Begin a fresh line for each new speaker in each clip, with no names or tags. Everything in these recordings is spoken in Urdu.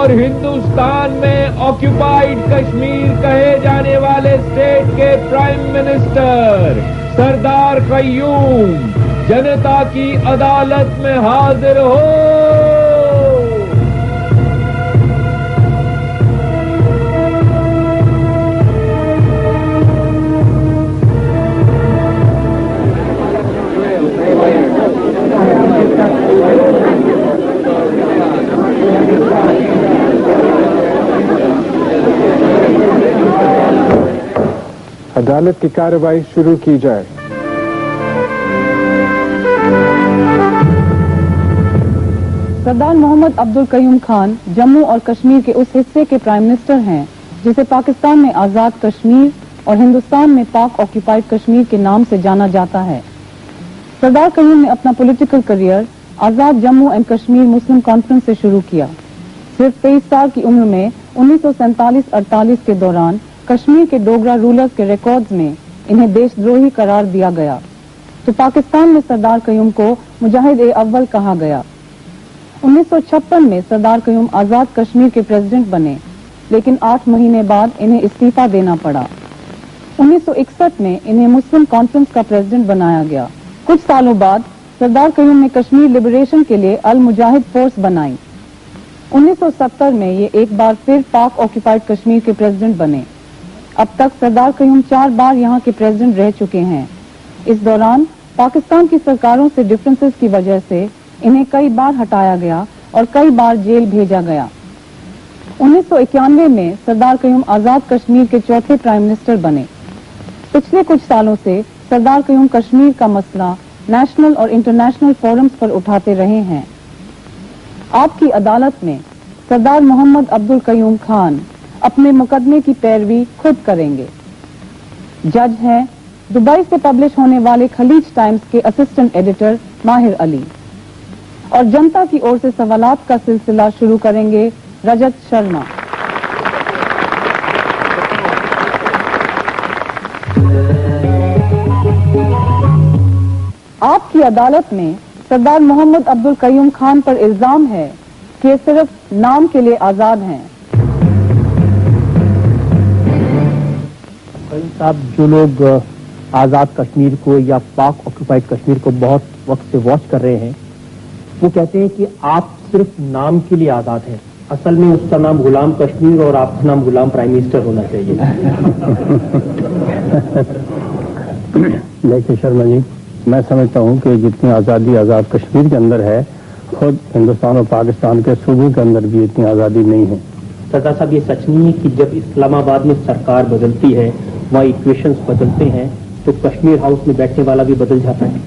اور ہندوستان میں آکیوپائڈ کشمیر کہے جانے والے اسٹیٹ کے پرائم منسٹر سردار قیوم جنتا کی عدالت میں حاضر ہو.
عدالت کی کارروائی شروع کی جائے.
سردار محمد عبدالقیوم خان جموں اور کشمیر کے اس حصے کے پرائم منسٹر ہیں جسے پاکستان میں آزاد کشمیر اور ہندوستان میں پاک آکیوپائڈ کشمیر کے نام سے جانا جاتا ہے. سردار قیوم نے اپنا political career Azad Jammu and Kashmir Muslim conference سے شروع کیا. صرف 23 سال کی عمر میں 1947-48 کے دوران کشمیر کے ڈوگرا رولرز کے ریکارڈز میں انہیں دیش دروہی قرار دیا گیا تو پاکستان میں سردار قیوم کو مجاہد اول کہا گیا. 1956 میں سردار قیوم آزاد کشمیر کے پریزیڈنٹ بنے لیکن 8 مہینے بعد انہیں استعفیٰ دینا پڑا. 1961 میں انہیں مسلم کانفرنس کا پریزیڈنٹ بنایا گیا. کچھ سالوں بعد سردار قیوم نے کشمیر لبریشن کے لیے المجاہد فورس بنائی. 1970 میں یہ ایک بار پھر پاک آکیوپائڈ کشمیر کے پریزیڈنٹ بنے. اب تک سردار قیوم 4 بار یہاں کے پریزیڈنٹ رہ چکے ہیں. اس دوران پاکستان کی سرکاروں سے ڈفرینسز کی وجہ سے انہیں کئی بار ہٹایا گیا اور کئی بار جیل بھیجا گیا. 1991 میں سردار قیوم آزاد کشمیر کے چوتھے پرائم منسٹر بنے. پچھلے کچھ سالوں سے سردار قیوم کشمیر کا مسئلہ نیشنل اور انٹرنیشنل فورمز پر اٹھاتے رہے ہیں. آپ کی عدالت میں سردار محمد عبدالقیوم خان اپنے مقدمے کی پیروی خود کریں گے. جج ہیں دبئی سے پبلش ہونے والے خلیج ٹائمز کے اسسٹنٹ ایڈیٹر ماہر علی. اور جنتا کی اور سے سوالات کا سلسلہ شروع کریں گے رجت شرما. آپ کی عدالت میں سردار محمد عبدالقیوم خان پر الزام ہے کہ صرف نام کے لیے آزاد ہیں.
صاحب، جو لوگ آزاد کشمیر کو یا پاک آکوپائڈ کشمیر کو بہت وقت سے واچ کر رہے ہیں وہ کہتے ہیں کہ آپ صرف نام کے لیے آزاد ہیں. اصل میں اس کا نام غلام کشمیر اور آپ کا نام غلام پرائم منسٹر ہونا چاہیے.
دیکھیے شرما جی، میں سمجھتا ہوں کہ جتنی آزادی آزاد کشمیر کے اندر ہے خود ہندوستان اور پاکستان کے صوبوں کے اندر بھی اتنی آزادی نہیں ہے.
سردار صاحب، یہ سچ نہیں ہے کہ جب اسلام آباد میں سرکار بدلتی ہے وہاں ایکویشنز بدلتے ہیں تو کشمیر ہاؤس میں بیٹھنے والا بھی بدل جاتا ہے؟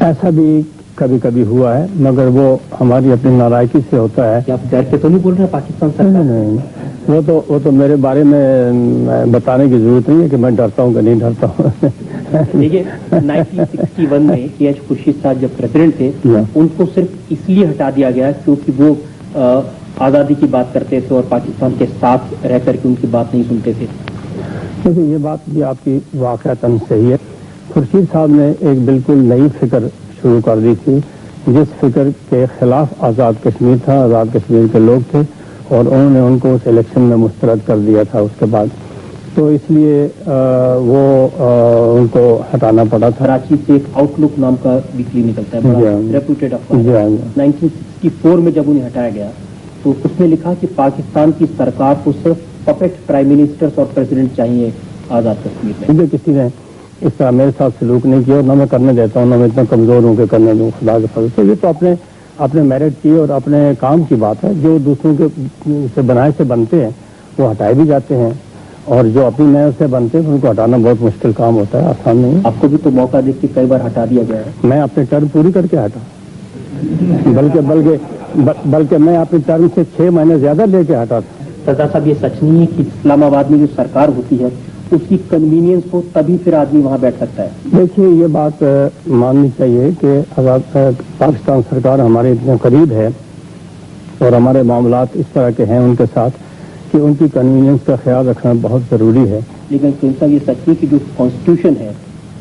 ایسا بھی کبھی کبھی ہوا ہے مگر وہ ہماری اپنی نالائکی سے ہوتا ہے.
آپ ڈر کے تو نہیں بول رہے پاکستان سرکار؟
نہیں، وہ تو میرے بارے میں بتانے کی ضرورت نہیں ہے کہ میں ڈرتا ہوں کہ نہیں ڈرتا ہوں.
دیکھیے 1961 میں کے ایچ خورشید صاحب جب پریزیڈنٹ تھے ان کو صرف اس لیے ہٹا دیا گیا کیونکہ وہ آزادی کی بات کرتے تھے اور پاکستان کے ساتھ رہ کر کے ان کی بات نہیں سنتے تھے.
دیکھیے یہ بات بھی آپ کی واقعتاً صحیح ہے. خورشید صاحب نے ایک بالکل نئی فکر شروع کر دی تھی جس فکر کے خلاف آزاد کشمیر تھا. آزاد کشمیر کے لوگ تھے اور انہوں نے ان کو اس الیکشن میں مسترد کر دیا تھا اس کے بعد، تو اس لیے وہ ان کو ہٹانا پڑا تھا.
کراچی سے ایک آؤٹ لک نام کا ویکلی نکلتا ہے، ریپوٹیڈ افواہ. 1964 میں جب انہیں ہٹایا گیا تو اس میں لکھا کہ پاکستان کی سرکار کو صرف پپیٹ پرائم منسٹرز اور پریزیڈنٹ چاہیے آزاد کشمیر میں.
مجھے کسی نے اس طرح میرے ساتھ سلوک نہیں کیا اور نہ میں کرنے دیتا ہوں، نہ میں اتنا کمزور ہوں کہ کرنے دوں، خدا کے فضل سے. یہ تو اپنے میرٹ کی اور اپنے کام کی بات ہے. جو دوسروں کے سے بنائے سے بنتے ہیں وہ ہٹائے بھی جاتے ہیں اور جو اپنی محنت سے بنتے ہیں ان کو ہٹانا بہت مشکل کام ہوتا ہے، آسان نہیں.
آپ کو بھی تو موقع دیکھ کے کئی بار ہٹا دیا گیا ہے.
میں اپنی ٹرم پوری کر کے ہٹا، بلکہ میں اپنی ٹرم سے 6 مہینے زیادہ لے کے ہٹا تھا.
سردار صاحب، یہ سچ نہیں ہے کہ اسلام آباد میں جو سرکار ہوتی ہے اس کی کنوینئنس ہو تبھی پھر آدمی وہاں بیٹھ سکتا ہے؟
دیکھیے یہ بات ماننی چاہیے کہ پاکستان سرکار ہمارے اتنے قریب ہے اور ہمارے معاملات اس طرح کے ہیں ان کے ساتھ کہ ان کی کنوینئنس کا خیال رکھنا بہت ضروری ہے.
لیکن صاحب یہ سچ ہے کہ جو کانسٹیٹیوشن ہے،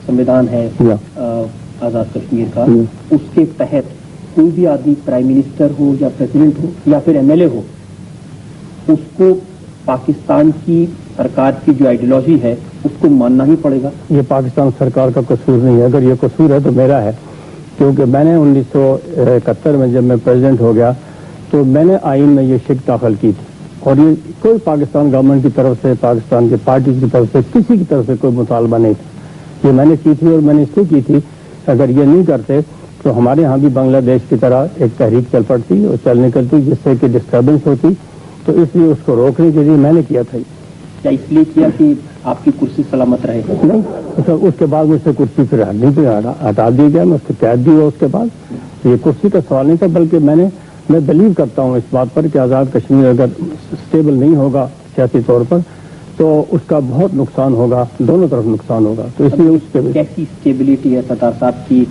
سمویدھان ہے آزاد کشمیر کا، اس کے تحت کوئی بھی آدمی پرائم منسٹر ہو یا پریزیڈنٹ ہو یا پھر ایم ایل اے ہو اس کو پاکستان کی سرکار کی جو آئیڈیالوجی ہے اس کو ماننا ہی پڑے گا.
یہ پاکستان سرکار کا قصور نہیں ہے. اگر یہ قصور ہے تو میرا ہے، کیونکہ میں نے 1971 میں جب میں پریزیڈنٹ ہو گیا تو میں نے آئین میں یہ شک داخل کی تھی، اور یہ کوئی پاکستان گورنمنٹ کی طرف سے، پاکستان کی پارٹی کی طرف سے، کسی کی طرف سے کوئی مطالبہ نہیں تھا. یہ میں نے کی تھی، اور میں نے اس لیے کی تھی اگر یہ نہیں کرتے تو ہمارے ہاں بھی بنگلہ دیش کی طرح ایک تحریک چل پڑتی اور چل نکلتی جس سے کہ ڈسٹربنس ہوتی. تو اس لیے اس کو روکنے کے لیے میں نے کیا تھا.
کیا اس لیے کیا کہ آپ کی کرسی سلامت رہے؟
نہیں، اس کے بعد مجھ سے کرسی پھر ہٹا دی گیا، میں اس کو قید دی. اس کے بعد یہ کرسی کا سوال نہیں تھا، بلکہ میں بلیو کرتا ہوں اس بات پر کہ آزاد کشمیر اگر اسٹیبل نہیں ہوگا سیاسی طور پر تو اس کا بہت نقصان ہوگا، دونوں طرف نقصان ہوگا. تو اس لیے اس کے
کیسی اسٹیبلٹی ہے سردار صاحب کی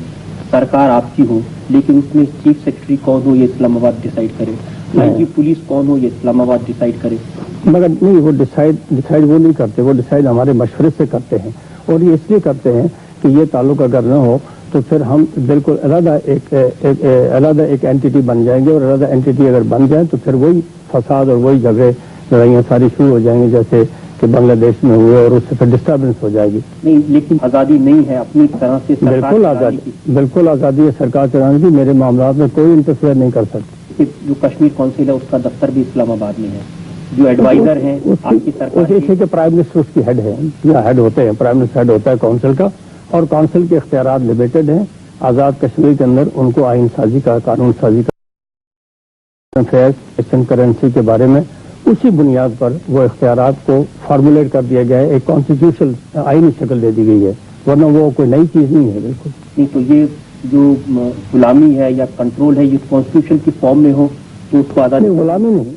سرکار آپ کی ہو لیکن اس میں چیف سیکرٹری کون ہو یہ اسلام آباد ڈیسائیڈ کرے، آئی پولیس کون ہو یہ اسلام آباد ڈیسائیڈ کرے؟
مگر نہیں، وہ ڈیسائیڈ وہ نہیں کرتے، وہ ڈیسائیڈ ہمارے مشورے سے کرتے ہیں. اور یہ اس لیے کرتے ہیں کہ یہ تعلق اگر نہ ہو تو پھر ہم بالکل علیحدہ ایک اینٹی بن جائیں گے، اور علیحدہ اینٹی اگر بن جائیں تو پھر وہی فساد اور وہی جھگڑے لڑائیاں ساری شروع ہو جائیں گے جیسے کہ بنگلہ دیش میں ہوئے، اور اس سے پھر ڈسٹربنس ہو جائے گی.
نہیں، لیکن آزادی نہیں ہے اپنی طرح سے
بالکل آزادی ہے سرکار چلانے کی. میرے معاملات میں کوئی انٹرفیئر نہیں کر سکتی.
جو کشمیر کونسل ہے اس کا دفتر بھی اسلام آباد میں ہے، جو ایڈوائزر ہیں آپ کی سرکار
کہ پرائم منسٹر اس کی ہیڈ ہے یا ہیڈ ہوتے ہیں. پرائم منسٹر ہیڈ ہوتا ہے کونسل کا، اور کونسل کے اختیارات لمیٹڈ ہیں. آزاد کشمیر کے اندر ان کو آئین سازی کا، قانون سازی کا، فیئر کرنسی کے بارے میں اسی بنیاد پر وہ اختیارات کو فارمولیٹ کر دیا گیا ہے، ایک کانسٹیٹیوشنل آئینی شکل دے دی گئی ہے، ورنہ وہ کوئی نئی چیز نہیں ہے. بالکل
نہیں. تو یہ جو غلامی ہے یا کنٹرول ہے یہ کانسٹیٹیوشن کی فارم میں ہو تو اس کو آزاد
نہیں.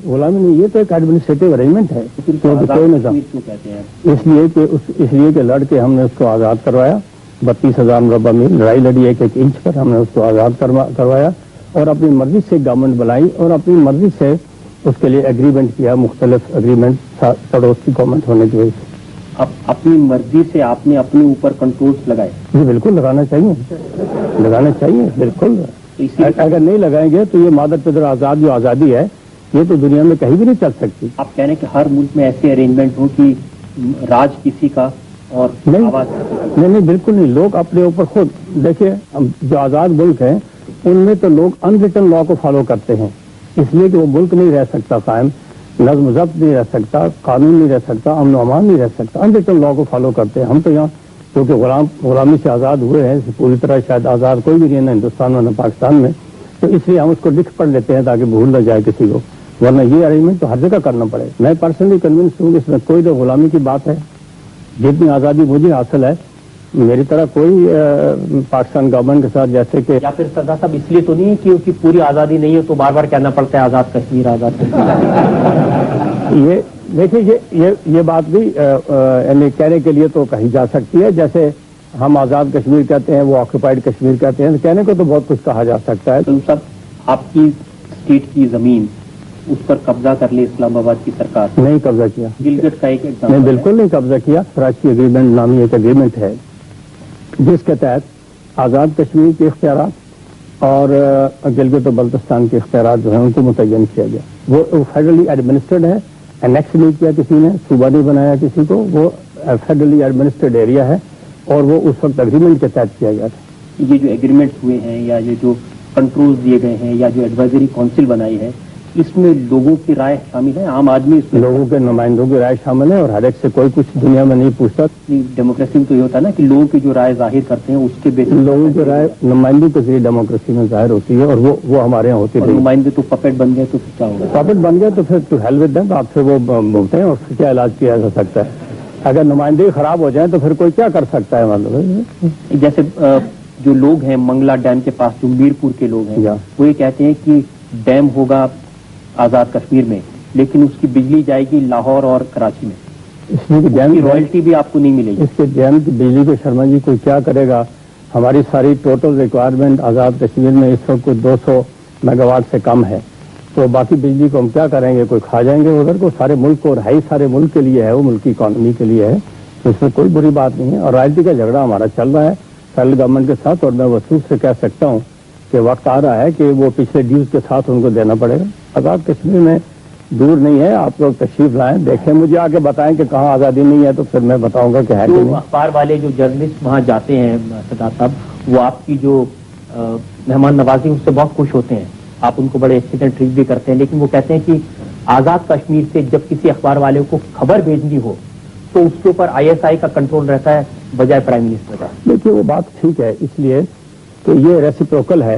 غلامی نہیں، یہ تو ایک ایڈمنسٹریٹو ارینجمنٹ ہے. کوئی نظام
کیوں کہتے ہیں؟
اس لیے کہ لڑ کے ہم نے اس کو آزاد کروایا. 32,000 مربع میل لڑائی لڑی، ایک انچ پر ہم نے اس کو آزاد کروایا، اور اپنی مرضی سے گورنمنٹ بنائی، اور اپنی مرضی سے اس کے لیے ایگریمنٹ کیا، مختلف ایگریمنٹ سڑوس کی گورنمنٹ ہونے کی وجہ سے.
اب اپنی مرضی سے آپ نے اپنے اوپر کنٹرولز لگائے؟
جی بالکل لگانا چاہیے بالکل. اگر نہیں لگائیں گے تو یہ مادر پدر آزاد جو آزادی ہے یہ تو دنیا میں کہیں بھی نہیں چل سکتی.
آپ کہہ رہے ہیں کہ ہر ملک میں ایسے ارینجمنٹ ہوں کہ راج کسی کا اور
نہیں بالکل نہیں. لوگ اپنے اوپر خود دیکھیں، جو آزاد ملک ہیں ان میں تو لوگ ان ریٹن لا کو فالو کرتے ہیں، اس لیے کہ وہ ملک نہیں رہ سکتا قائم، نظم و ضبط نہیں رہ سکتا، قانون نہیں رہ سکتا، امن و امان نہیں رہ سکتا. ان ریٹن لا کو فالو کرتے ہیں. ہم تو یہاں کیونکہ غلامی سے آزاد ہوئے ہیں، پوری طرح شاید آزاد کوئی بھی نہیں ہے نہ ہندوستان میں نہ پاکستان میں، تو اس لیے ہم اس کو لکھ پڑھ لیتے ہیں تاکہ بھول نہ جائے کسی کو، ورنہ یہ ارینجمنٹ تو ہر جگہ کرنا پڑے. میں پرسنلی کنوینس ہوں کہ اس میں کوئی تو غلامی کی بات ہے. جتنی آزادی مجھے حاصل ہے میری طرح کوئی پاکستان گورنمنٹ کے ساتھ جیسے کہ
یا پھر سردار صاحب اس لیے تو نہیں کہ اس کی پوری آزادی نہیں ہے تو بار بار کہنا پڑتا ہے آزاد کشمیر آزاد کشمیر.
یہ دیکھیے یہ بات بھی یعنی کہنے کے لیے تو کہی جا سکتی ہے. جیسے ہم آزاد کشمیر کہتے ہیں، وہ آکوپائڈ کشمیر کہتے ہیں، کہنے کو تو بہت کچھ کہا جا سکتا ہے.
تو سب آپ کی اسٹیٹ کی زمین اس پر قبضہ کر لے اسلام آباد کی سرکار؟
نہیں قبضہ کیا،
گلگت کا ایک ایگزامپل
نہیں بالکل نہیں قبضہ کیا. کراچی ایگریمنٹ نامی ایک ایگریمنٹ ہے جس کے تحت آزاد کشمیر کے اختیارات اور گلگت و بلتستان کے اختیارات جو ہیں ان کو متعین کیا گیا. وہ فیڈرلی ایڈمنسٹرڈ ہے، انیکس نہیں کیا کسی نے، صوبہ نہیں بنایا کسی کو، وہ فیڈرلی ایڈمنسٹرڈ ایریا ہے اور وہ اس وقت ایگریمنٹ کے تحت کیا گیا تھا.
یہ جو ایگریمنٹس ہوئے ہیں یا یہ جو کنٹرولز دیے گئے ہیں یا جو ایڈوائزری کونسل بنائی ہے اس میں لوگوں کی رائے شامل ہے؟ عام آدمی اس میں
لوگوں کے نمائندوں کی رائے شامل ہے اور ہر ایک سے کوئی کچھ دنیا میں نہیں پوچھتا.
ڈیموکریسی میں تو یہ ہوتا ہے نا کہ لوگوں کی جو رائے ظاہر کرتے ہیں اس کے بیس
لوگوں کی رائے نمائندوں کے ذریعے ڈیموکریسی میں ظاہر ہوتی ہے اور وہ ہمارے یہاں ہوتی ہے.
نمائندے تو پپیٹ بن گئے تو کیا ہوگا؟
پپیٹ بن گئے تو پھر ٹو ہیل ود دیم، آپ سے وہ بولتے ہیں اور اس سے کیا علاج کیا جا سکتا ہے. اگر نمائندے خراب ہو جائیں تو پھر کوئی کیا کر سکتا ہے؟ مطلب
جیسے جو لوگ ہیں منگلا ڈیم کے پاس جو میرپور کے لوگ ہیں وہ یہ کہتے ہیں کہ ڈیم ہوگا آزاد کشمیر میں لیکن اس کی بجلی جائے گی لاہور اور کراچی میں،
اس لیے ڈیم کی
رائلٹی بھی آپ کو نہیں ملے گی.
اس کے ڈیم کی بجلی کو شرما جی کوئی کیا کرے گا؟ ہماری ساری ٹوٹل ریکوائرمنٹ آزاد کشمیر میں اس وقت کوئی 200 میگا واٹ سے کم ہے، تو باقی بجلی کو ہم کیا کریں گے؟ کوئی کھا جائیں گے ادھر کو؟ سارے ملک کو، اور ہے ہی سارے ملک کے لیے ہے، وہ ملک کی اکانومی کے لیے ہے، اس میں کوئی بری بات نہیں ہے. اور رائلٹی کا جھگڑا ہمارا چل رہا ہے فیڈرل گورنمنٹ کے ساتھ، اور میں وصوف سے کہہ سکتا ہوں کہ وقت آ رہا ہے کہ وہ پچھلے ڈیوز کے ساتھ ان کو دینا پڑے گا. آزاد کشمیر میں دور نہیں ہے. آپ لوگ تشریف لائیں, دیکھیں, مجھے آ کے بتائیں کہ کہاں آزادی نہیں ہے, تو پھر میں بتاؤں گا کہ ہے کہ
جو
نہیں.
اخبار والے جو جرنلسٹ وہاں جاتے ہیں سردار صاحب, وہ آپ کی جو مہمان نوازی اس سے بہت خوش ہوتے ہیں, آپ ان کو بڑے اچھی طرح ٹریٹ بھی کرتے ہیں, لیکن وہ کہتے ہیں کہ آزاد کشمیر سے جب کسی اخبار والے کو خبر بھیجنی ہو تو اس کے اوپر ISI کا کنٹرول رہتا ہے بجائے پرائم منسٹر کا.
دیکھیے وہ بات ٹھیک ہے, اس لیے کہ یہ ریسیپروکل ہے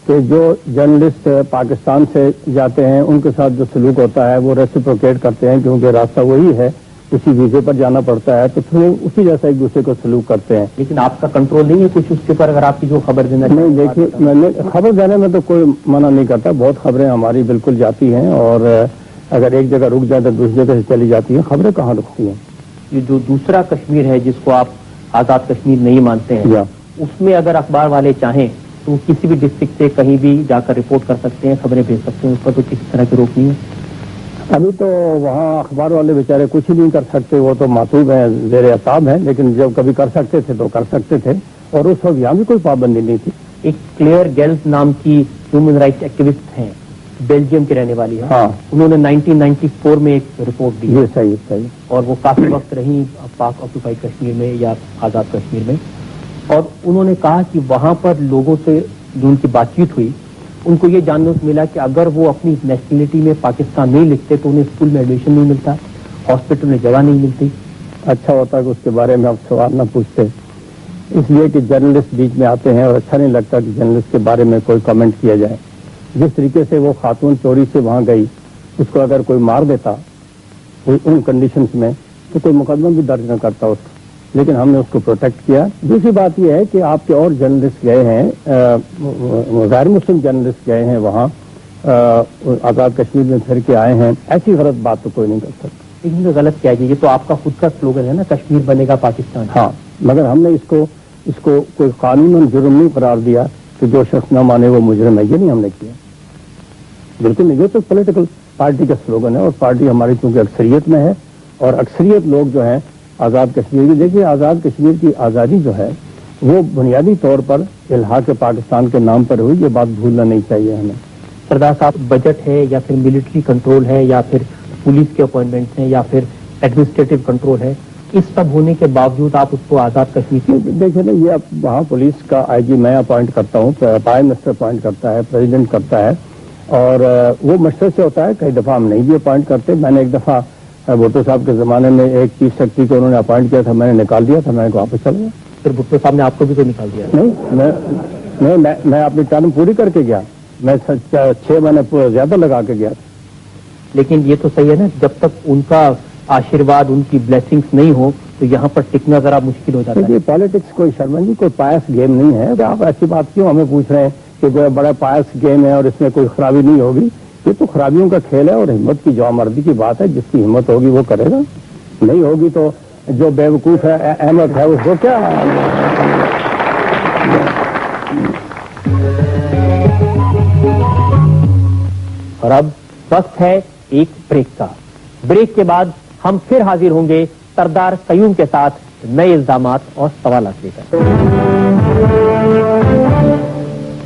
کہ جو جرنلسٹ پاکستان سے جاتے ہیں ان کے ساتھ جو سلوک ہوتا ہے وہ ریسیپروکیٹ کرتے ہیں, کیونکہ راستہ وہی ہے, اسی ویزے پر جانا پڑتا ہے, تو پھر وہ اسی جیسا ایک دوسرے کو سلوک کرتے ہیں.
لیکن آپ کا کنٹرول نہیں ہے کچھ اس کے اوپر, اگر آپ کی جو خبر دینا
نہیں, دیکھیے میں نے خبر دینے میں تو کوئی منع نہیں کرتا, بہت خبریں ہماری بالکل جاتی ہیں, اور اگر ایک جگہ رک جائے تو دوسری جگہ سے چلی جاتی ہیں. خبریں کہاں رکتی ہیں؟
یہ جو دوسرا کشمیر ہے جس کو آپ آزاد کشمیر نہیں مانتے ہیں, اس میں اگر اخبار والے چاہیں تو وہ کسی بھی ڈسٹرکٹ سے کہیں بھی جا کر رپورٹ کر سکتے ہیں, خبریں بھیج سکتے ہیں, اس پر تو کسی طرح کی روک نہیں ہے.
ابھی تو وہاں اخبار والے بیچارے کچھ ہی نہیں کر سکتے, وہ تو معصوم ہیں, زیر عتاب ہیں, لیکن جب کبھی کر سکتے تھے تو کر سکتے تھے, اور اس وقت یہاں بھی کوئی پابندی نہیں تھی.
ایک کلیئر گیلز نام کی ہیومن رائٹس ایکٹیوسٹ ہیں, بیلجیم کی رہنے والی ہے,
ہاں,
انہوں نے 1994 میں ایک رپورٹ دی,
یہ صحیح,
اور وہ کافی وقت رہی پاک آکوپائڈ کشمیر میں یا آزاد کشمیر میں, اور انہوں نے کہا کہ وہاں پر لوگوں سے جو ان کی بات چیت ہوئی ان کو یہ جاننے کو ملا کہ اگر وہ اپنی نیشنلٹی میں پاکستان نہیں لکھتے تو انہیں اسکول میں ایڈمیشن نہیں ملتا, ہاسپٹل میں جگہ نہیں ملتی.
اچھا ہوتا کہ اس کے بارے میں آپ سوال نہ پوچھتے, اس لیے کہ جرنلسٹ بیچ میں آتے ہیں اور اچھا نہیں لگتا کہ جرنلسٹ کے بارے میں کوئی کمنٹ کیا جائے. جس طریقے سے وہ خاتون چوری سے وہاں گئی, اس کو اگر کوئی مار دیتا ان کنڈیشنز میں تو کوئی مقدمہ بھی درج نہ کرتا اس کو, لیکن ہم نے اس کو پروٹیکٹ کیا. دوسری بات یہ ہے کہ آپ کے اور جرنلسٹ گئے ہیں, غیر مسلم جرنلسٹ گئے ہیں وہاں, آزاد کشمیر میں پھر کے آئے ہیں, ایسی غلط بات تو کوئی نہیں کر سکتا.
لیکن غلط کیا ہے, یہ تو آپ کا خود کا سلوگن ہے نا, کشمیر بنے گا پاکستان.
ہاں, مگر ہم نے اس کو کوئی قانون جرم نہیں قرار دیا کہ جو شخص نہ مانے وہ مجرم ہے, یہ نہیں ہم نے کیا, بالکل نہیں. یہ تو پولیٹیکل پارٹی کا سلوگن ہے, اور پارٹی ہماری چونکہ اکثریت میں ہے, اور اکثریت لوگ جو ہیں آزاد کشمیر کی, دیکھیے آزاد کشمیر کی آزادی جو ہے وہ بنیادی طور پر الحاق پاکستان کے نام پر ہوئی, یہ بات بھولنا نہیں چاہیے ہمیں.
سردار صاحب, بجٹ ہے یا پھر ملٹری کنٹرول ہے یا پھر پولیس کے اپوائنٹمنٹ ہیں یا پھر ایڈمنسٹریٹو کنٹرول ہے, اس سب ہونے کے باوجود آپ اس کو آزاد کشمیر سے
دیکھیں نا, یہ وہاں پولیس کا IG میں اپوائنٹ کرتا ہوں, پرائم منسٹر اپوائنٹ کرتا ہے, پریزیڈنٹ کرتا ہے, اور وہ مشورے سے ہوتا ہے. کئی دفعہ ہم نہیں بھی اپوائنٹ کرتے. میں نے ایک دفعہ بھٹو صاحب کے زمانے میں ایک چیف سیکرٹری کو انہوں نے اپوائنٹ کیا تھا, میں نے نکال دیا تھا, میں نے واپس چل گیا.
پھر بھٹو صاحب نے آپ کو بھی تو نکال دیا.
نہیں, میں اپنی ٹرم پوری کر کے گیا, میں 6 مہینے زیادہ لگا کے گیا.
لیکن یہ تو صحیح ہے نا, جب تک ان کا آشیرواد, ان کی بلیسنگز نہیں ہو تو یہاں پر ٹکنا ذرا مشکل ہو جاتا ہے.
پالیٹکس کوئی شرمن جی کوئی پایس گیم نہیں ہے. آپ ایسی بات کیوں ہمیں پوچھ رہے ہیں کہ کوئی بڑا پایس گیم ہے اور اس میں کوئی خرابی نہیں ہوگی؟ یہ تو خرابیوں کا کھیل ہے, اور ہمت کی جوامردی کی بات ہے. جس کی ہمت ہوگی وہ کرے گا, نہیں ہوگی تو جو بیوقوف ہے احمد ہے اس کو کیا.
اور اب وقت ہے ایک بریک کا. بریک کے بعد ہم پھر حاضر ہوں گے سردار قیوم کے ساتھ نئے الزامات اور سوالات لے کر.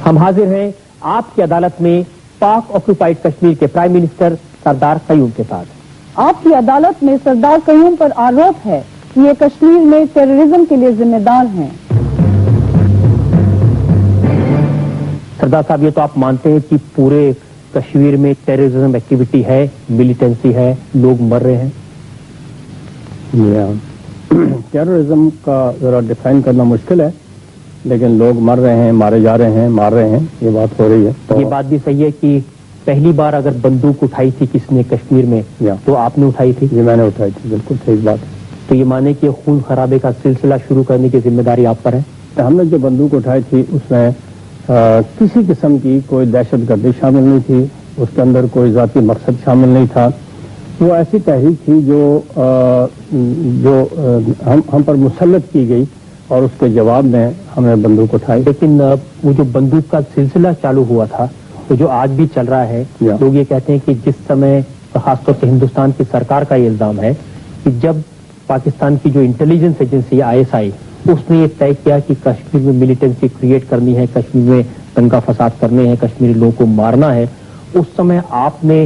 ہم حاضر ہیں آپ کی عدالت میں پاک آکوپائڈ کشمیر کے پرائم منسٹر سردار قیوم کے ساتھ.
آپ کی عدالت میں سردار قیوم پر آروپ ہے کہ یہ کشمیر میں ٹیررزم کے لیے ذمہ دار ہیں.
سردار صاحب, یہ تو آپ مانتے ہیں کہ پورے کشمیر میں ٹیررزم ایکٹیویٹی ہے, ملیٹنسی ہے, لوگ مر رہے ہیں؟
ٹیررزم کا ذرا ڈیفائن کرنا مشکل ہے, لیکن لوگ مر رہے ہیں, مارے جا رہے ہیں, مار رہے ہیں, یہ بات ہو رہی ہے.
یہ بات بھی صحیح ہے کہ پہلی بار اگر بندوق اٹھائی تھی کس نے کشمیر میں تو آپ نے اٹھائی تھی؟
جی, میں نے اٹھائی تھی, بالکل صحیح بات.
تو یہ مانے کہ خون خرابے کا سلسلہ شروع کرنے کی ذمہ داری آپ پر ہے؟
ہم نے جو بندوق اٹھائی تھی اس میں کسی قسم کی کوئی دہشت گردی شامل نہیں تھی, اس کے اندر کوئی ذاتی مقصد شامل نہیں تھا. وہ ایسی تحریک تھی جو ہم پر مسلط کی گئی, اور اس کے جواب میں ہم نے بندوق اٹھائی.
لیکن وہ جو بندوق کا سلسلہ چالو ہوا تھا تو جو آج بھی چل رہا ہے, لوگ یہ کہتے ہیں کہ جس سمے خاص طور سے ہندوستان کی سرکار کا یہ الزام ہے کہ جب پاکستان کی جو انٹیلیجنس ایجنسی ISI اس نے یہ طے کیا کہ کشمیر میں ملیٹنسی کریٹ کرنی ہے, کشمیر میں دنگا فساد کرنے ہیں, کشمیری لوگوں کو مارنا ہے, اس سمے آپ نے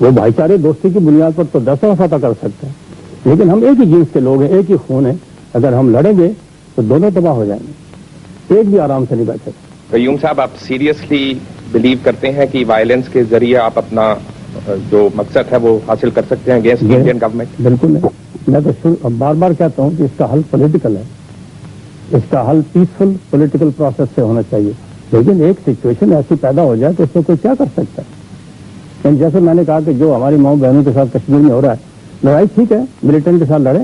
وہ بھائی چارے دوستی کی بنیاد پر تو 10 دفعہ فتح کر سکتے ہیں، لیکن ہم ایک ہی جنس کے لوگ ہیں، ایک ہی خون ہے، اگر ہم لڑیں گے تو دونوں تباہ ہو جائیں گے، ایک بھی آرام سے نہیں بیٹھے گا۔
قیوم صاحب، آپ سیریسلی بلیو کرتے ہیں کہ وائلنس کے ذریعے آپ اپنا جو مقصد ہے وہ حاصل کر سکتے ہیں اگینسٹ انڈین گورنمنٹ؟
بالکل نہیں، میں تو بار بار کہتا ہوں کہ اس کا حل پولیٹیکل ہے، اس کا حل پیسفل پولیٹیکل پروسیس سے ہونا چاہیے، لیکن ایک سچویشن ایسی پیدا ہو جائے تو اس میں کوئی کیا کر سکتا ہے؟ یعنی جیسے میں نے کہا کہ جو ہماری ماؤں بہنوں کے ساتھ کشمیر میں ہو رہا ہے، لڑائی ٹھیک ہے، ملیٹنٹ کے ساتھ لڑے،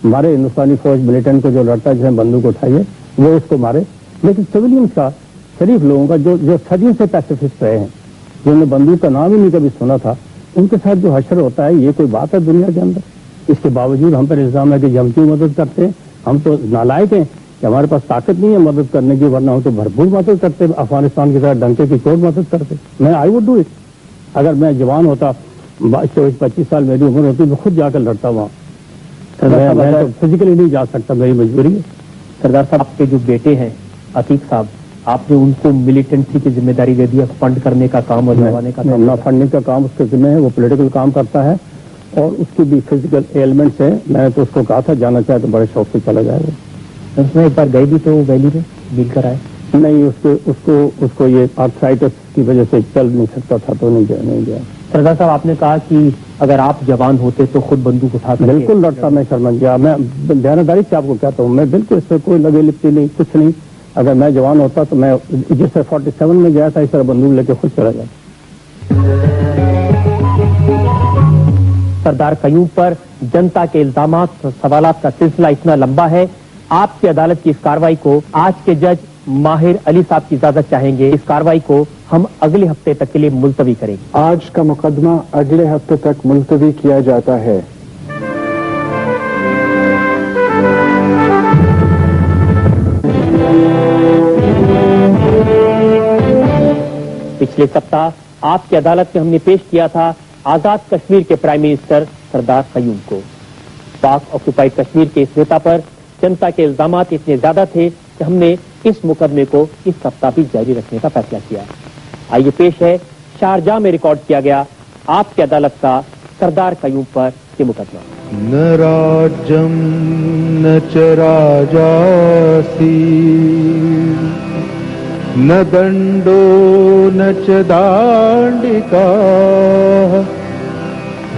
ہمارے ہندوستانی فوج ملیٹنٹ کو جو لڑتا ہے، جسے بندوق اٹھائیے وہ اس کو مارے، لیکن سویلینس کا، شریف لوگوں کا جو صدیوں سے پیسفسٹ رہے ہیں، جنہوں نے بندوق کا نام ہی نہیں کبھی سنا تھا، ان کے ساتھ جو حشر ہوتا ہے، یہ کوئی بات ہے دنیا کے اندر؟ اس کے باوجود ہم پر الزام ہے کہ ہم کیوں مدد کرتے ہیں؟ ہم تو نالائق ہیں کہ ہمارے پاس طاقت نہیں ہے مدد کرنے کی، ورنہ ہم تو بھرپور مدد کرتے، افغانستان کی طرح ڈنکے کی چوٹ مدد کرتے۔ میں آئی وڈ ڈو اٹ، اگر میں جوان ہوتا، 24-25 سال میری عمر ہوتی، میں خود جا کر لڑتا وہاں، میں تو فزیکلی نہیں جا سکتا، میری مجبوری ہے۔
سردار صاحب، آپ کے جو بیٹے ہیں عتیق صاحب، آپ نے ان کو ملیٹنسی کی ذمہ داری دے دی، فنڈ کرنے کا کام اور لگوانے کا کام؟
نہ فنڈنگ کا کام اس کے ذمہ ہے، وہ پولیٹیکل کام کرتا ہے اور اس کی بھی فزیکل ایلمنٹس ہے۔ میں نے تو اس کو کہا تھا جانا چاہے تو بڑے شوق سے چلا جائے گا۔
اس میں ایک بار گئے بھی تو ویلی میں مل کر آئے؟
نہیں، اس کو یہ آرتھرائٹس کی وجہ سے چل نہیں سکتا تھا تو نہیں گیا۔
سردار صاحب، آپ نے کہا کہ اگر آپ جوان ہوتے تو خود بندوق اٹھا کر
بالکل لڑتا میں شرمن گیا، میں دیانتداری سے آپ کو کہتا ہوں، میں بالکل اس سے کوئی لگے لپٹی نہیں، کچھ نہیں۔ اگر میں جوان ہوتا تو میں جس سے 47 میں گیا تھا اس طرح بندوق لے کے خود چلا جاتا۔
سردار قیوم پر جنتا کے الزامات اور سوالات کا سلسلہ اتنا لمبا ہے، آپ کی عدالت کی اس کارروائی کو آج کے جج ماہر علی صاحب کی اجازت چاہیں گے، اس کارروائی کو ہم اگلے ہفتے تک کے لیے ملتوی کریں گے۔
آج کا مقدمہ اگلے ہفتے تک ملتوی کیا جاتا ہے۔
پچھلے سپتاہ آپ کی عدالت میں ہم نے پیش کیا تھا آزاد کشمیر کے پرائم منسٹر سردار قیوم کو۔ پاک آکوپائیڈ کشمیر کے اس نیتا پر جنتا کے الزامات اتنے زیادہ تھے کہ ہم نے اس مقدمے کو اس سپتاہ بھی جاری رکھنے کا فیصلہ کیا۔ آئیے پیش ہے شارجہ میں ریکارڈ کیا گیا آپ کی عدالت کا سردار قیوم پر یہ مقدمہ۔
نہ راجم نہ چراجاسی نہ دنڈو نہ چدانڈکا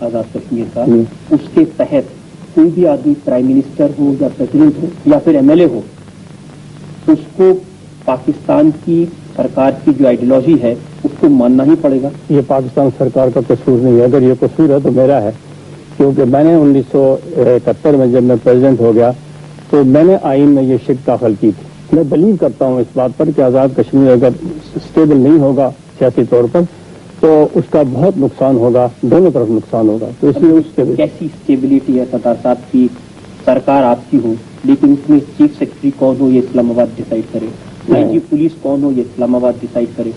آزاد کشمیر کا، اس کے تحت کوئی بھی آدمی پرائم منسٹر ہو یا پریزیڈنٹ ہو یا پھر ایم ایل اے ہو، اس کو پاکستان کی سرکار کی جو آئیڈیالوجی ہے اس کو ماننا ہی پڑے گا؟
یہ پاکستان سرکار کا قصور نہیں ہے، اگر یہ قصور ہے تو میرا ہے، کیونکہ میں نے 1971 میں جب میں پریزیڈنٹ ہو گیا تو میں نے آئین میں یہ شک داخل کی تھی۔ میں بلیو کرتا ہوں اس بات پر کہ آزاد کشمیر اگر اسٹیبل نہیں ہوگا سیاسی طور پر تو اس کا بہت نقصان ہوگا، دونوں طرف نقصان ہوگا، تو اس لیے اس کے
کیسی اسٹیبلٹی ہے سردار صاحب کی سرکار آپ کی ہو لیکن اس میں چیف سیکرٹری کون ہو یہ اسلام آباد ڈیسائیڈ کرے، آئی جی پولیس کون ہو یہ اسلام آباد ڈیسائیڈ کرے؟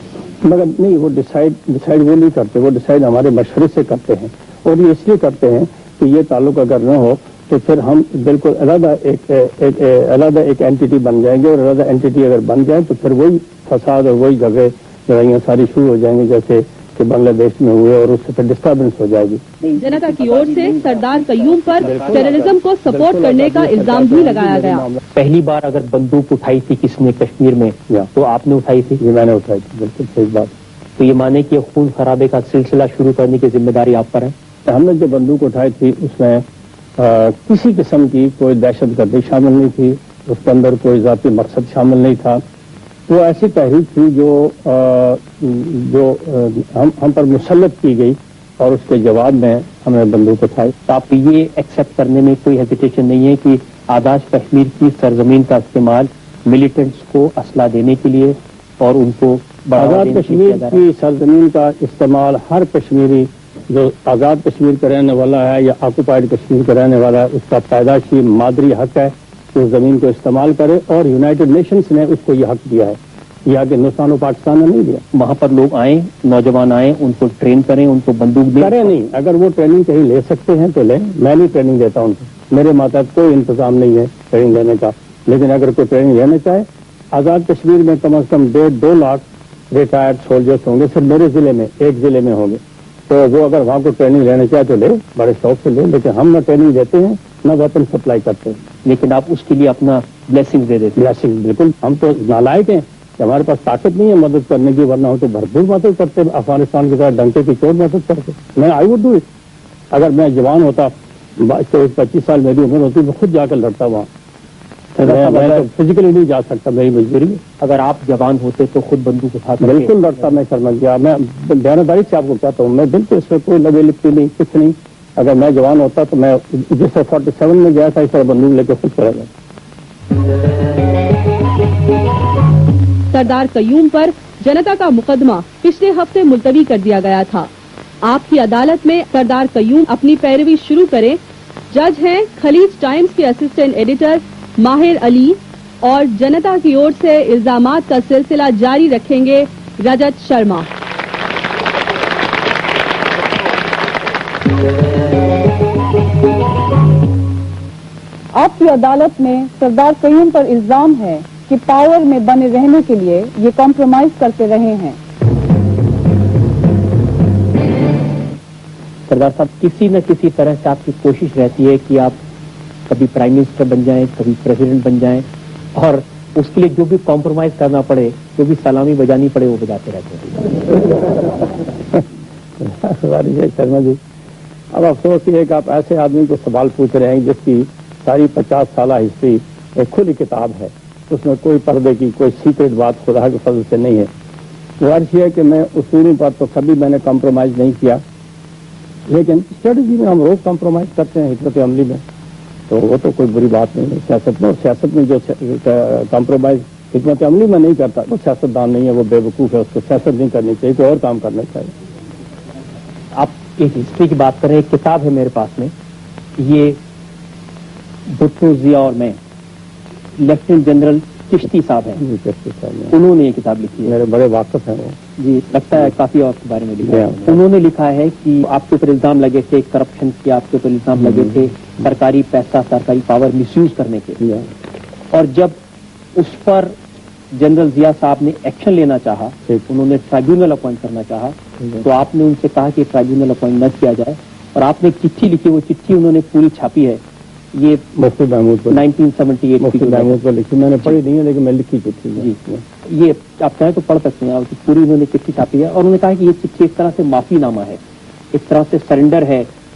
مگر نہیں، وہ ڈیسائیڈ وہ نہیں کرتے، وہ ڈیسائیڈ ہمارے مشورے سے کرتے ہیں، اور یہ اس لیے کرتے ہیں کہ یہ تعلق اگر نہ ہو تو پھر ہم بالکل علیحدہ ایک اینٹی بن جائیں گے، اور علیحدہ اینٹی اگر بن جائیں تو پھر وہی فساد اور وہی جگہ لڑائیاں ساری شروع ہو جائیں گی جیسے کہ بنگلہ دیش میں ہوئے، اور اس سے پھر ڈسٹربنس ہو جائے گی۔
جنتا کی اور سے سردار قیوم پر ٹیررزم کو سپورٹ کرنے کا الزام بھی لگایا گیا۔
پہلی بار اگر بندوق اٹھائی تھی کس نے کشمیر میں تو آپ نے اٹھائی تھی؟
یہ میں نے اٹھائی تھی، بالکل صحیح بات۔
تو یہ مانے کہ خون خرابے کا سلسلہ شروع کرنے کی ذمہ داری آپ پر ہے؟
ہم نے جو بندوق اٹھائی تھی اس میں کسی قسم کی کوئی دہشت گردی شامل نہیں تھی، اس کے اندر کوئی ذاتی مقصد شامل نہیں تھا، وہ ایسی تحریک تھی جو ہم پر مسلط کی گئی، اور اس کے جواب میں ہم نے بندوق اٹھائی۔
تو آپ یہ ایکسیپٹ کرنے میں کوئی ہیزیٹیشن نہیں ہے کہ آزاد کشمیر کی سرزمین کا استعمال ملیٹنٹس کو اسلحہ دینے کے لیے اور ان کو
آزاد کشمیر کی سرزمین کا استعمال ہر کشمیری جو آزاد کشمیر کا رہنے والا ہے یا آکوپائڈ کشمیر کا رہنے والا ہے اس کا پیدائشی مادری حق ہے کہ اس زمین کو استعمال کرے، اور یونائٹڈ نیشنز نے اس کو یہ حق دیا ہے، یہ حق ہندوستان اور پاکستان نے نہیں دیا۔
وہاں پر لوگ آئیں، نوجوان آئیں، ان کو ٹرین کریں، ان کو بندوق دیں؟
کریں نہیں، اگر وہ ٹریننگ کہیں لے سکتے ہیں تو لیں، میں نہیں ٹریننگ دیتا ہوں کو، میرے ماتحت کوئی انتظام نہیں ہے ٹریننگ لینے کا، لیکن اگر کوئی ٹریننگ لینا چاہے، آزاد کشمیر میں کم از کم 1.5-2 لاکھ ریٹائرڈ سولجرس ہوں گے، صرف میرے ضلع میں، ایک ضلع میں ہوں گے، تو وہ اگر وہاں کو ٹریننگ لینا چاہے تو لے، بڑے شوق سے لے، لیکن ہم نہ ٹریننگ دیتے ہیں نہ ویپن سپلائی کرتے ہیں۔
لیکن آپ اس کے لیے اپنا بلیسنگ دے دیتے ہیں؟
بلیسنگ بالکل، ہم تو نالائق ہیں کہ ہمارے پاس طاقت نہیں ہے مدد کرنے کی، ورنہ ہم تو بھرپور مدد کرتے، افغانستان کی طرح ڈنکے کی چوٹ مدد کرتے۔ میں آئی وڈ ڈو اٹ، اگر میں جوان ہوتا، 25 سال میری عمر ہوتی، میں خود جا کر لڑتا وہاں، میں تو فزیکلی نہیں جا سکتا، میری مجبوری ہے۔
اگر آپ جوان ہوتے تو خود بندوق اٹھا کر
بالکل لڑتا، میں شرمندہ گیا، میں دیانتداری سے آپ کو کہتا ہوں، میں بالکل اس میں کوئی لگے لپٹی نہیں، کچھ نہیں، اگر میں جوان ہوتا تو میں جس طرح 47 میں گیا تھا اس طرح بندوق لے کے خود چلا گیا۔
سردار قیوم پر جنتا کا مقدمہ پچھلے ہفتے ملتوی کر دیا گیا تھا۔ آپ کی عدالت میں سردار قیوم اپنی پیروی شروع کریں۔ جج ہیں خلیج ٹائمز کے اسسٹنٹ ایڈیٹر ماہر علی، اور جنتا کی اور سے الزامات کا سلسلہ جاری رکھیں گے رجت شرما۔
آپ کی عدالت میں سردار قیوم پر الزام ہے کہ پاور میں بنے رہنے کے لیے یہ کمپرومائز کرتے رہے ہیں۔
سردار صاحب، کسی نہ کسی طرح سے آپ کی کوشش رہتی ہے کہ آپ کبھی پرائم منسٹر بن جائیں، کبھی پریزیڈنٹ بن جائیں، اور اس کے لیے جو بھی کمپرومائز کرنا پڑے، جو بھی سلامی بجانی پڑے، وہ بجاتے رہتے ہیں۔
شرما جی، اب افسوس یہ ہے کہ آپ ایسے آدمی کو سوال پوچھ رہے ہیں جس کی ساری 50 سالہ ہسٹری ایک کھلی کتاب ہے، اس میں کوئی پردے کی کوئی سیکرٹ بات خدا کے فضل سے نہیں ہے۔ غرض یہ ہے کہ میں اصولوں پر تو کبھی میں نے کمپرومائز نہیں کیا، لیکن اسٹریٹجی میں ہم روز کمپرومائز کرتے ہیں، حکمت عملی میں، تو وہ تو کوئی بری بات نہیں ہے سیاست میں۔ اور سیاست میں جو کمپرومائز حکمت عملی میں نہیں کرتا وہ سیاست دان نہیں ہے، وہ بے وقوف ہے، اس کو سیاست نہیں کرنی چاہیے، کوئی اور کام کرنا چاہیے۔
آپ ایک ہسٹری کی بات کریں، ایک کتاب ہے میرے پاس میں، یہ بھٹو، ضیاء اور میں، لیفٹیننٹ جنرل چشتی صاحب ہیں، انہوں نے یہ کتاب لکھی ہے،
میرے بڑے واقف ہیں وہ،
جی لگتا ہے کافی آپ کے بارے میں لکھا ہے۔ انہوں نے لکھا ہے کہ آپ کے اوپر الزام لگے تھے کرپشن کے، آپ کے اوپر الزام لگے تھے سرکاری پیسہ، سرکاری پاور مس یوز کرنے کے، اور جب اس پر جنرل ضیاء صاحب نے ایکشن لینا چاہا، انہوں نے ٹرائیبیونل اپوائنٹ کرنا چاہا، تو آپ نے ان سے کہا کہ ٹرائیبیونل اپوائنٹ نہ کیا جائے، اور آپ نے ایک چٹھی لکھی، وہ چٹھی انہوں نے پوری چھاپی ہے، یہ
مفتی محمود کو
1978
مفتی محمود کو لکھی، میں نے پڑھی نہیں ہے لیکن میں لکھی چٹھی
جی، یہ آپ چاہیں تو پڑھ سکتے ہیں، پوری انہوں نے چٹھی چھاپی ہے، اور انہوں نے کہا کہ یہ چٹھی ایک طرح سے معافی نامہ ہے، ایک طرح سے سرنڈر ہے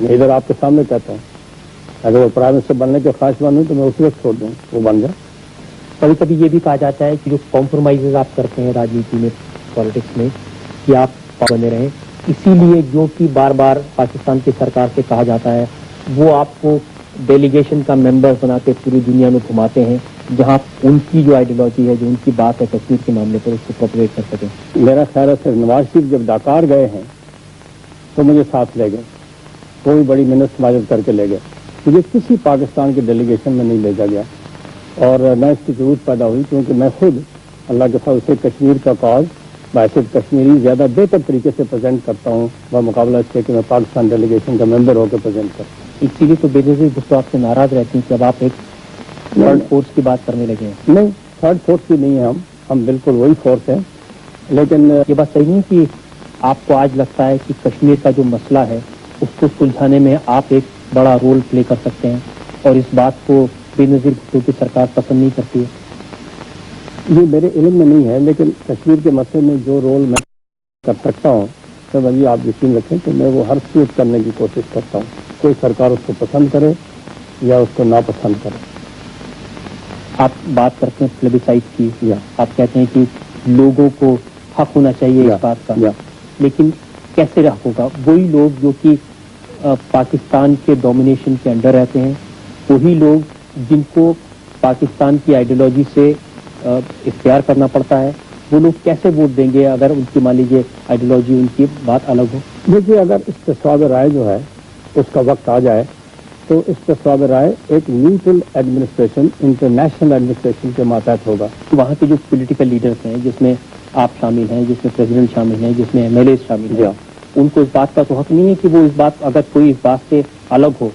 میں ادھر آپ کے سامنے کہتا ہوں اگر وہ پرائم منسٹر بننے کے خواہش مند ہوں تو میں اسی وقت چھوڑ دوں وہ بن جائے.
کبھی کبھی یہ بھی کہا جاتا ہے کہ جو کمپرومائزز آپ کرتے ہیں راجنیتی میں پالیٹکس میں کہ آپ بنے رہیں, اسی لیے جو کہ بار بار پاکستان کی سرکار سے کہا جاتا ہے وہ آپ کو ڈیلیگیشن کا ممبر بنا کے پوری دنیا میں گھماتے ہیں جہاں ان کی جو آئیڈیالوجی ہے, جو ان کی بات ہے کشمیر کے معاملے پر, اس کو پروپیگیٹ کر سکیں.
میرا خیال ہے سر نواز شریف جب ڈاکار گئے ہیں تو مجھے ساتھ لے گئے, کوئی بڑی منت سماجت کر کے لے گئے. مجھے کسی پاکستان کی ڈیلیگیشن میں نہیں بھیجا گیا اور نہ اس کی ضرورت پیدا ہوئی کیونکہ میں خود اللہ کے ساتھ اسے کشمیر کا کاز باعث کشمیری زیادہ بہتر طریقے سے پریزنٹ کرتا ہوں بمقابلہ اس کے کہ میں پاکستان ڈیلیگیشن کا ممبر ہو کے پریزنٹ کرتا ہوں.
اسی لیے تو بے نظیر بھٹو آپ سے ناراض رہتی ہیں کہ اب آپ ایک تھرڈ فورس کی بات کرنے لگے ہیں.
نہیں, تھرڈ فورس کی نہیں ہے, ہم بالکل وہی فورس ہیں. لیکن
یہ بات صحیح نہیں کہ آپ کو آج لگتا ہے کہ کشمیر کا جو مسئلہ ہے اس کو سلجھانے میں آپ ایک بڑا رول پلے کر سکتے ہیں اور اس بات کو بے نظیر بھٹو کی سرکار پسند نہیں کرتی ہے.
یہ میرے علم میں نہیں ہے لیکن کشمیر کے مسئلے میں جو رول میں کر سکتا ہوں سر ابھی آپ یقین رکھیں کہ میں وہ ہر صورت کرنے کی کوشش کرتا ہوں, کوئی سرکار اس کو پسند کرے یا اس کو ناپسند کرے.
آپ بات کرتے ہیں پلیبیسائٹ کی, آپ کہتے ہیں کہ لوگوں کو حق ہونا چاہیے اس بات کا, لیکن کیسے حق ہوگا؟ وہی لوگ جو کہ پاکستان کے ڈومینیشن کے انڈر رہتے ہیں, وہی لوگ جن کو پاکستان کی آئیڈیالوجی سے اختیار کرنا پڑتا ہے, وہ لوگ کیسے ووٹ دیں گے اگر ان کی مان لیجیے آئیڈیالوجی ان کی بات الگ ہو؟
دیکھیے اگر استصواب رائے جو ہے اس کا وقت آ جائے تو استصواب رائے ایک نیوٹرل ایڈمنسٹریشن انٹرنیشنل ایڈمنسٹریشن کے ماتحت ہوگا.
وہاں کے جو پولیٹیکل لیڈرز ہیں جس میں آپ شامل ہیں, جس میں پریزیڈنٹ شامل ہیں, جس میں ایم ایل اے شامل ہیں, ان کو اس بات کا تو حق نہیں ہے کہ وہ اس بات اگر کوئی اس بات سے الگ ہو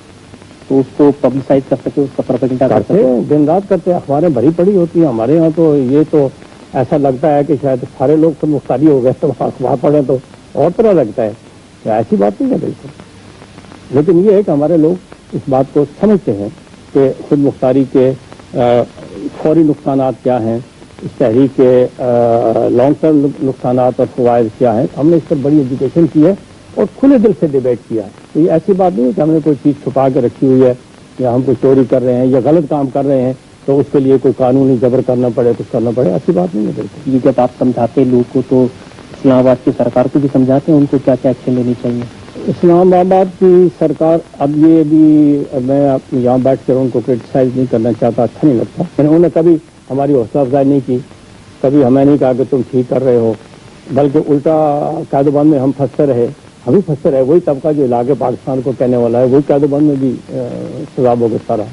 تو اس کو پبلسائز کر سکے, اس کا پروپیگنڈا کر سکے.
دن رات کرتے اخباریں بھری پڑی ہوتی ہیں ہمارے یہاں, تو یہ تو ایسا لگتا ہے کہ شاید سارے لوگ خود مختاری ہو گئے تو اخبار پڑھیں تو اور طرح لگتا ہے. ایسی بات نہیں ہے بالکل, لیکن یہ ہے کہ ہمارے لوگ اس بات کو سمجھتے ہیں کہ خود مختاری کے فوری نقصانات کیا ہیں, اس تحریک کے لانگ ٹرم نقصانات اور فوائد کیا ہیں. ہم نے اس پر بڑی ایجوکیشن کی ہے اور کھلے دل سے ڈیبیٹ کیا ہے. تو یہ ایسی بات نہیں ہے کہ ہم نے کوئی چیز چھپا کے رکھی ہوئی ہے یا ہم کوئی چوری کر رہے ہیں یا غلط کام کر رہے ہیں تو اس کے لیے کوئی قانونی جبر کرنا پڑے, کچھ کرنا پڑے, ایسی بات نہیں ہے بالکل.
یہ جب آپ سمجھاتے ہیں لوگ کو تو اسلام آباد کی سرکار کو بھی سمجھاتے ہیں ان کو کیا کیا ایکشن لینی چاہیے؟
اسلام آباد کی سرکار, اب یہ بھی میں یہاں بیٹھ کر ان کو کرٹیسائز نہیں کرنا چاہتا, اچھا نہیں لگتا. انہوں نے کبھی ہماری حوصلہ افزائی نہیں کی, کبھی ہمیں نہیں کہا کہ تم ٹھیک کر رہے ہو, بلکہ الٹا قید و بند میں ہم پھنستے رہے, ہم بھی پھنستے رہے. وہی طبقہ جو علاقے پاکستان کو کہنے والا ہے وہی قید و بند میں بھی سزا بھگتتا رہا.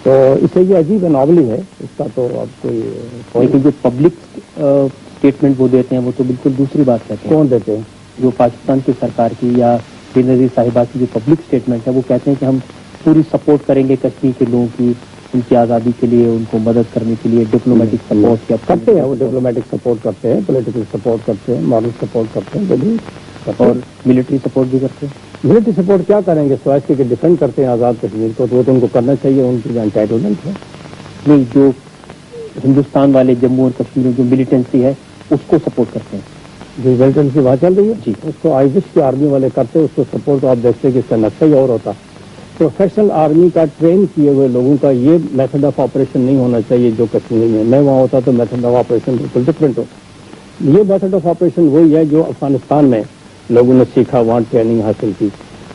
تو اسے یہ عجیب انوملی ہے, اس کا تو اب کوئی
لیکن جو پبلک اسٹیٹمنٹ وہ دیتے ہیں وہ تو بالکل دوسری بات کہتے ہیں.
کون دیتے ہیں؟
جو پاکستان کی سرکار کی یا بے نظیر صاحبہ کی جو پبلک اسٹیٹمنٹ ہے وہ کہتے ہیں کہ ہم پوری سپورٹ کریں گے کشمیر کے لوگوں کی, ان کی آزادی کے لیے, ان کو مدد کرنے کے لیے ڈپلومیٹک سپورٹ کیا
کرتے ہیں. وہ ڈپلومیٹک سپورٹ کرتے ہیں, پولیٹیکل سپورٹ کرتے ہیں, مارل سپورٹ کرتے ہیں,
اور ملٹری سپورٹ بھی کرتے ہیں.
ملٹری سپورٹ کیا کریں گے سوائے کے ڈیفینڈ کرتے ہیں آزاد کشمیر کو, تو وہ تو ان کو کرنا چاہیے, ان کی انٹائٹلمنٹ ہے.
نہیں, جو ہندوستان والے جموں اور کشمیر میں جو ملیٹنسی ہے اس کو سپورٹ کرتے ہیں.
جو ملیٹنسی وہاں چل رہی ہے جی, اس کو آئی وش کی آرمی والے کرتے, اس کو سپورٹ آپ دیکھتے ہیں کہ اس کا نقشہ ہی اور ہوتا. پروفیشنل آرمی کا ٹرین کیے ہوئے لوگوں کا یہ میتھڈ آف آپریشن نہیں ہونا چاہیے جو کشمیر میں وہاں ہوتا تو میتھڈ آف آپریشن بالکل ڈفرینٹ ہوتا. یہ میتھڈ آف آپریشن وہی ہے جو افغانستان میں لوگوں نے سیکھا, وہاں ٹریننگ حاصل کی.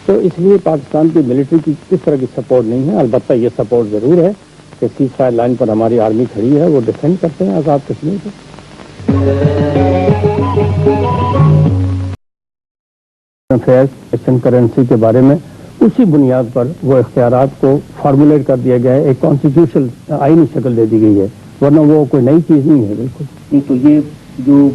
تو اس لیے پاکستان کی ملٹری کی کس طرح کی سپورٹ نہیں ہے. البتہ یہ سپورٹ ضرور ہے کہ سیز فائر لائن پر ہماری آرمی کھڑی ہے, وہ ڈیفینڈ کرتے ہیں آزاد کشمیر کو. کرنسی کے بارے میں اسی بنیاد پر وہ اختیارات کو فارمولیٹ کر دیا گیا ہے, ایک کانسٹیٹیوشنل آئینی شکل دے دی گئی ہے, ورنہ وہ کوئی نئی چیز نہیں ہے بالکل.
نہیں تو یہ جو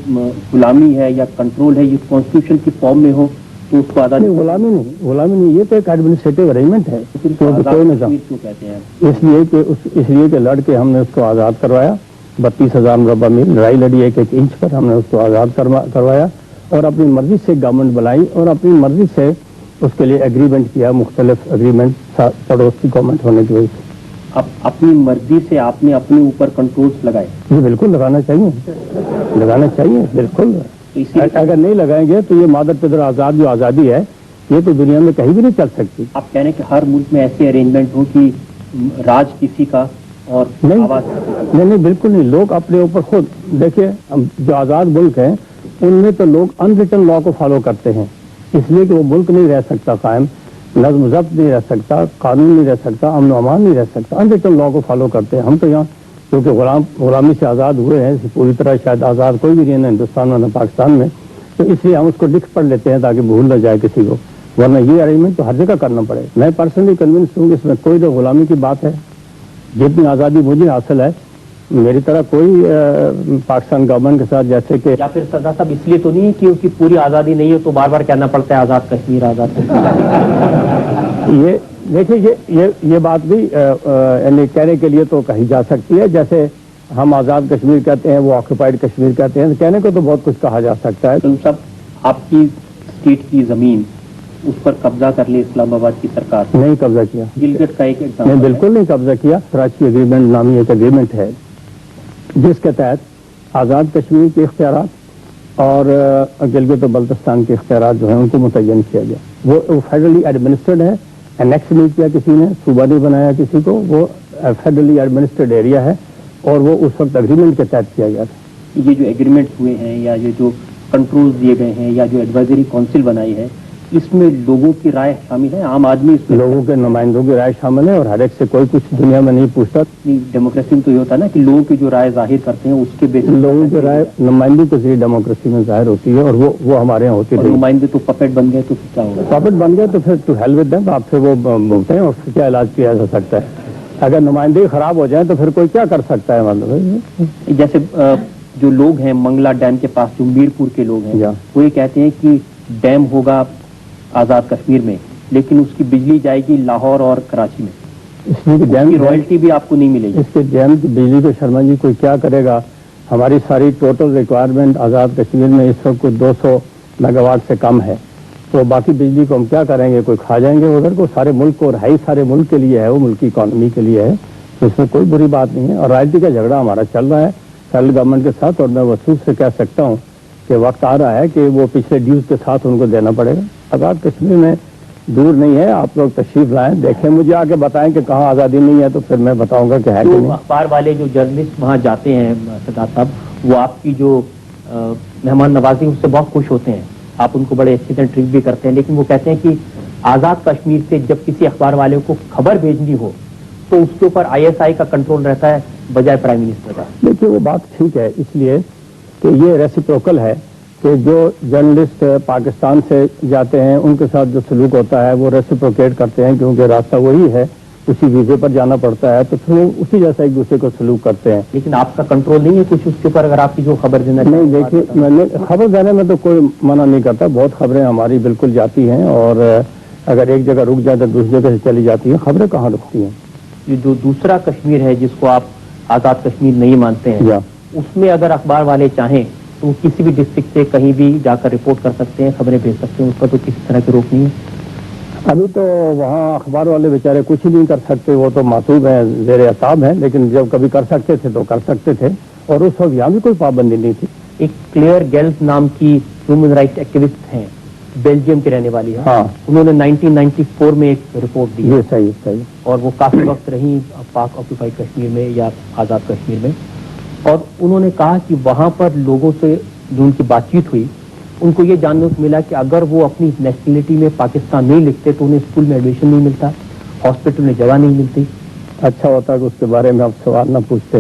غلامی ہے یا کنٹرول ہے یہ کانسٹیٹیوشن کی فارم میں ہو تو اس کو آزادی.
غلامی نہیں, یہ تو ایک ایڈمنسٹریٹو ارینجمنٹ ہے. اس لیے کہ لڑ کے ہم نے اس کو آزاد کروایا, 32,000 مربع میل لڑائی لڑی, ایک انچ پر ہم نے اس کو آزاد کروایا اور اپنی مرضی سے گورنمنٹ بنائی اور اپنی مرضی سے اس کے لیے ایگریمنٹ کیا, مختلف ایگریمنٹ پڑوس کی گورنمنٹ ہونے کی وجہ سے.
اب اپنی مرضی سے آپ نے اپنے اوپر کنٹرولز لگائے.
جی بالکل لگانا چاہیے بالکل. اگر نہیں لگائیں گے تو یہ مادر پدر آزاد جو آزادی ہے یہ تو دنیا میں کہیں بھی نہیں چل سکتی.
آپ کہہ رہے ہیں کہ ہر ملک میں ایسے ارینجمنٹ ہو کہ راج کسی کا اور آواز
نہیں بالکل نہیں. لوگ اپنے اوپر خود دیکھیے, جو آزاد ملک ہیں ان میں تو لوگ ان ریٹن لا کو فالو کرتے ہیں, اس لیے کہ وہ ملک نہیں رہ سکتا قائم, نظم و ضبط نہیں رہ سکتا, قانون نہیں رہ سکتا, امن و امان نہیں رہ سکتا, ان ریٹن لا کو فالو کرتے ہیں. ہم تو یہاں کیونکہ غلامی سے آزاد ہوئے ہیں, پوری طرح شاید آزاد کوئی بھی نہیں ہے نہ ہندوستان میں نہ پاکستان میں, تو اس لیے ہم اس کو لکھ پڑھ لیتے ہیں تاکہ بھول نہ جائے کسی کو, ورنہ یہ ارینجمنٹ تو ہر جگہ کرنا پڑے. میں پرسنلی کنونس ہوں کہ اس میں کوئی تو غلامی کی بات ہے. جتنی آزادی مجھے حاصل ہے, میری طرح کوئی پاکستان گورنمنٹ کے ساتھ جیسے کہ
یا پھر سردار صاحب اس لیے تو نہیں کہ اس کی پوری آزادی نہیں ہے تو بار بار کہنا پڑتا ہے آزاد کشمیر آزاد کشمیر.
یہ دیکھیے یہ بات بھی یعنی کہنے کے لیے تو کہی جا سکتی ہے. جیسے ہم آزاد کشمیر کہتے ہیں, وہ آکوپائڈ کشمیر کہتے ہیں, کہنے کو تو بہت کچھ کہا جا سکتا ہے.
تم سب آپ کی اسٹیٹ کی زمین اس پر قبضہ کر لے اسلام آباد کی سرکار,
نہیں قبضہ کیا,
گلگت کا ایک ایگزامپل
نہیں بالکل نہیں قبضہ کیا. کراچی ایگریمنٹ نامی ایک ایگریمنٹ ہے جس کے تحت آزاد کشمیر کے اختیارات اور گلگت و بلتستان کے اختیارات جو ہیں ان کو متعین کیا گیا. وہ فیڈرلی ایڈمنسٹرڈ ہے, انیکس نہیں کیا کسی نے, صوبہ نہیں بنایا کسی کو, وہ فیڈرلی ایڈمنسٹرڈ ایریا ہے اور وہ اس وقت اگریمنٹ کے تحت کیا گیا تھا.
یہ جو ایگریمنٹ ہوئے ہیں یا یہ جو کنٹرول دیے گئے ہیں یا جو ایڈوائزری کونسل بنائی ہے, اس میں لوگوں کی رائے شامل ہے, عام آدمی اس میں
لوگوں کے نمائندوں کی رائے شامل ہے اور ہر ایک سے کوئی کچھ دنیا میں نہیں پوچھتا.
ڈیموکریسی میں تو یہ ہوتا ہے نا کہ لوگوں کی جو رائے ظاہر کرتے ہیں اس کے بیس
لوگوں کی رائے نمائندی کے ذریعے ڈیموکریسی میں ظاہر ہوتی ہے اور وہ ہمارے یہاں ہوتی ہے.
نمائندے تو پپیٹ بن گئے تو پھر کیا ہوگا؟
پاپٹ بن گئے تو پھر ٹو ہیل ود دیم, آپ سے وہ بولتے ہیں اور پھر کیا علاج کیا جا سکتا ہے. اگر نمائندگی خراب ہو جائے تو پھر کوئی کیا کر سکتا ہے. مطلب
جیسے جو لوگ ہیں منگلا ڈیم کے پاس جو میرپور کے لوگ ہیں وہ یہ کہتے ہیں کہ ڈیم ہوگا آزاد کشمیر میں لیکن اس کی بجلی جائے گی لاہور اور کراچی میں,
اس لیے
ڈیم کی رائلٹی بھی آپ کو نہیں ملے گی.
اس کے ڈیم کی بجلی کو شرما جی کوئی کیا کرے گا. ہماری ساری ٹوٹل ریکوائرمنٹ آزاد کشمیر میں اس وقت کوئی 200 میگا واٹ سے کم ہے, تو باقی بجلی کو ہم کیا کریں گے, کوئی کھا جائیں گے ادھر کو. سارے ملک کو, اور ہے سارے ملک کے لیے ہے, وہ ملک کی اکانومی کے لیے ہے, تو اس میں کوئی بری بات نہیں ہے. اور رائلٹی کا جھگڑا ہمارا چل رہا ہے فیڈرل گورنمنٹ کے ساتھ, اور میں وصول سے کہہ سکتا ہوں کہ وقت آ رہا ہے کہ وہ پچھلے ڈیوز کے ساتھ ان کو دینا پڑے گا. آزاد کشمیر میں دور نہیں ہے, آپ لوگ تشریف لائیں, دیکھیں, مجھے آ کے بتائیں کہ کہاں آزادی نہیں ہے تو پھر میں بتاؤں گا کہ ہے کہ نہیں.
اخبار والے جو جرنلسٹ وہاں جاتے ہیں سردار صاحب, وہ آپ کی جو مہمان نوازی اس سے بہت خوش ہوتے ہیں, آپ ان کو بڑے اچھی طرح ٹریٹ بھی کرتے ہیں, لیکن وہ کہتے ہیں کہ آزاد کشمیر سے جب کسی اخبار والے کو خبر بھیجنی ہو تو اس کے اوپر ISI کا کنٹرول رہتا ہے بجائے پرائم منسٹر کا.
دیکھیے وہ بات ٹھیک ہے, اس لیے کہ یہ ریسیپروکل ہے کہ جو جرنلسٹ پاکستان سے جاتے ہیں ان کے ساتھ جو سلوک ہوتا ہے وہ ریسیپروکیٹ کرتے ہیں, کیونکہ راستہ وہی ہے, اسی ویزے پر جانا پڑتا ہے, تو پھر وہ اسی جیسا ایک دوسرے کو سلوک کرتے ہیں.
لیکن آپ کا کنٹرول نہیں ہے کچھ اس کے اوپر, اگر آپ کی جو خبر دینا
نہیں, دیکھیے میں نے خبر دینے میں تو کوئی منع نہیں کرتا, بہت خبریں ہماری بالکل جاتی ہیں, اور اگر ایک جگہ رک جائے تو دوسری جگہ سے چلی جاتی ہیں. خبریں کہاں رکتی ہیں.
یہ جو دوسرا کشمیر ہے جس کو آپ آزاد کشمیر نہیں مانتے ہیں, اس میں اگر اخبار والے چاہیں تو وہ کسی بھی ڈسٹرکٹ سے کہیں بھی جا کر رپورٹ کر سکتے ہیں, خبریں بھیج سکتے ہیں, اس پر تو کسی طرح کی روک نہیں ہے.
ابھی تو وہاں اخبار والے بیچارے کچھ ہی نہیں کر سکتے, وہ تو معصوم ہیں, زیر اعتاب ہیں, لیکن جب کبھی کر سکتے تھے تو کر سکتے تھے, اور اس وقت یہاں بھی کوئی پابندی نہیں تھی.
ایک کلیئر گیلز نام کی ہیومن رائٹس ایکٹیوسٹ ہیں, بیلجیم کی رہنے والی ہے,
ہاں,
انہوں نے 1994 میں ایک رپورٹ دی.
یہ صحیح,
اور وہ کافی وقت رہی پاک آکوپائڈ کشمیر میں یا آزاد کشمیر میں, اور انہوں نے کہا کہ وہاں پر لوگوں سے جو ان کی بات چیت ہوئی ان کو یہ جاننے کو ملا کہ اگر وہ اپنی نیشنلٹی میں پاکستان نہیں لکھتے تو انہیں اسکول میں ایڈمیشن نہیں ملتا, ہاسپٹل میں جگہ نہیں ملتی.
اچھا ہوتا کہ اس کے بارے میں آپ سوال نہ پوچھتے,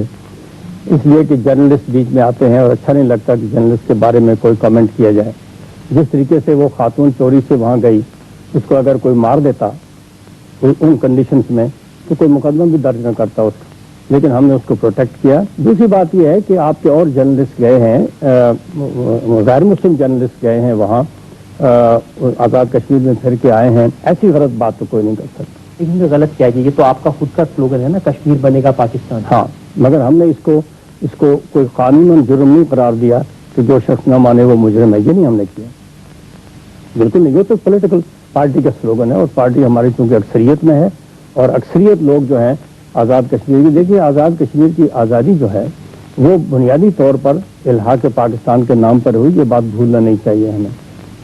اس لیے کہ جرنلسٹ بیچ میں آتے ہیں اور اچھا نہیں لگتا کہ جرنلسٹ کے بارے میں کوئی کمنٹ کیا جائے. جس طریقے سے وہ خاتون چوری سے وہاں گئی, اس کو اگر کوئی مار دیتا ان کنڈیشنز میں تو کوئی مقدمہ بھی درج نہ کرتا اس کا, لیکن ہم نے اس کو پروٹیکٹ کیا. دوسری بات یہ ہے کہ آپ کے اور جرنلسٹ گئے ہیں, غیر مسلم جرنلسٹ گئے ہیں وہاں, آزاد کشمیر میں پھر کے آئے ہیں, ایسی غلط بات تو کوئی نہیں کر سکتا.
لیکن غلط کیا ہے, یہ تو آپ کا خود کا سلوگن ہے نا, کشمیر بنے گا پاکستان.
ہاں, مگر ہم نے اس کو کوئی قانون جرم نہیں قرار دیا کہ جو شخص نہ مانے وہ مجرم ہے, یہ نہیں ہم نے کیا, بالکل نہیں. یہ تو پولیٹیکل پارٹی کا سلوگن ہے, اور پارٹی ہماری چونکہ اکثریت میں ہے, اور اکثریت لوگ جو ہیں آزاد کشمیر کی, دیکھیے آزاد کشمیر کی آزادی جو ہے وہ بنیادی طور پر الحاق پاکستان کے نام پر ہوئی, یہ بات بھولنا نہیں چاہیے ہمیں.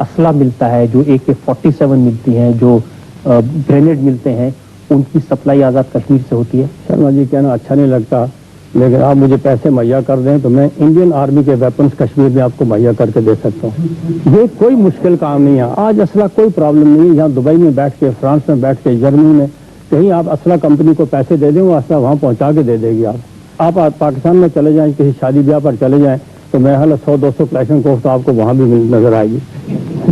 اسلحہ ملتا ہے, جو AK-47 ملتی ہیں, جو گرینیڈ ملتے ہیں, ان کی سپلائی آزاد کشمیر سے ہوتی ہے؟
شرما جی کہنا اچھا نہیں لگتا, لیکن آپ مجھے پیسے مہیا کر دیں تو میں انڈین آرمی کے ویپنز کشمیر میں آپ کو مہیا کر کے دے سکتا ہوں. یہ کوئی مشکل کام نہیں ہے. آج اسلحہ کوئی پرابلم نہیں ہے. یہاں دبئی میں بیٹھ کے, فرانس میں بیٹھ کے, جرمنی میں کہیں آپ اسلحہ کمپنی کو پیسے دے دیں, وہ اسلحہ وہاں پہنچا کے دے دے گی. آپ پاکستان میں چلے جائیں, کسی شادی بیاہ پر چلے جائیں تو میں 100-200 کلیشن کوف تو آپ کو وہاں بھی نظر آئے گی.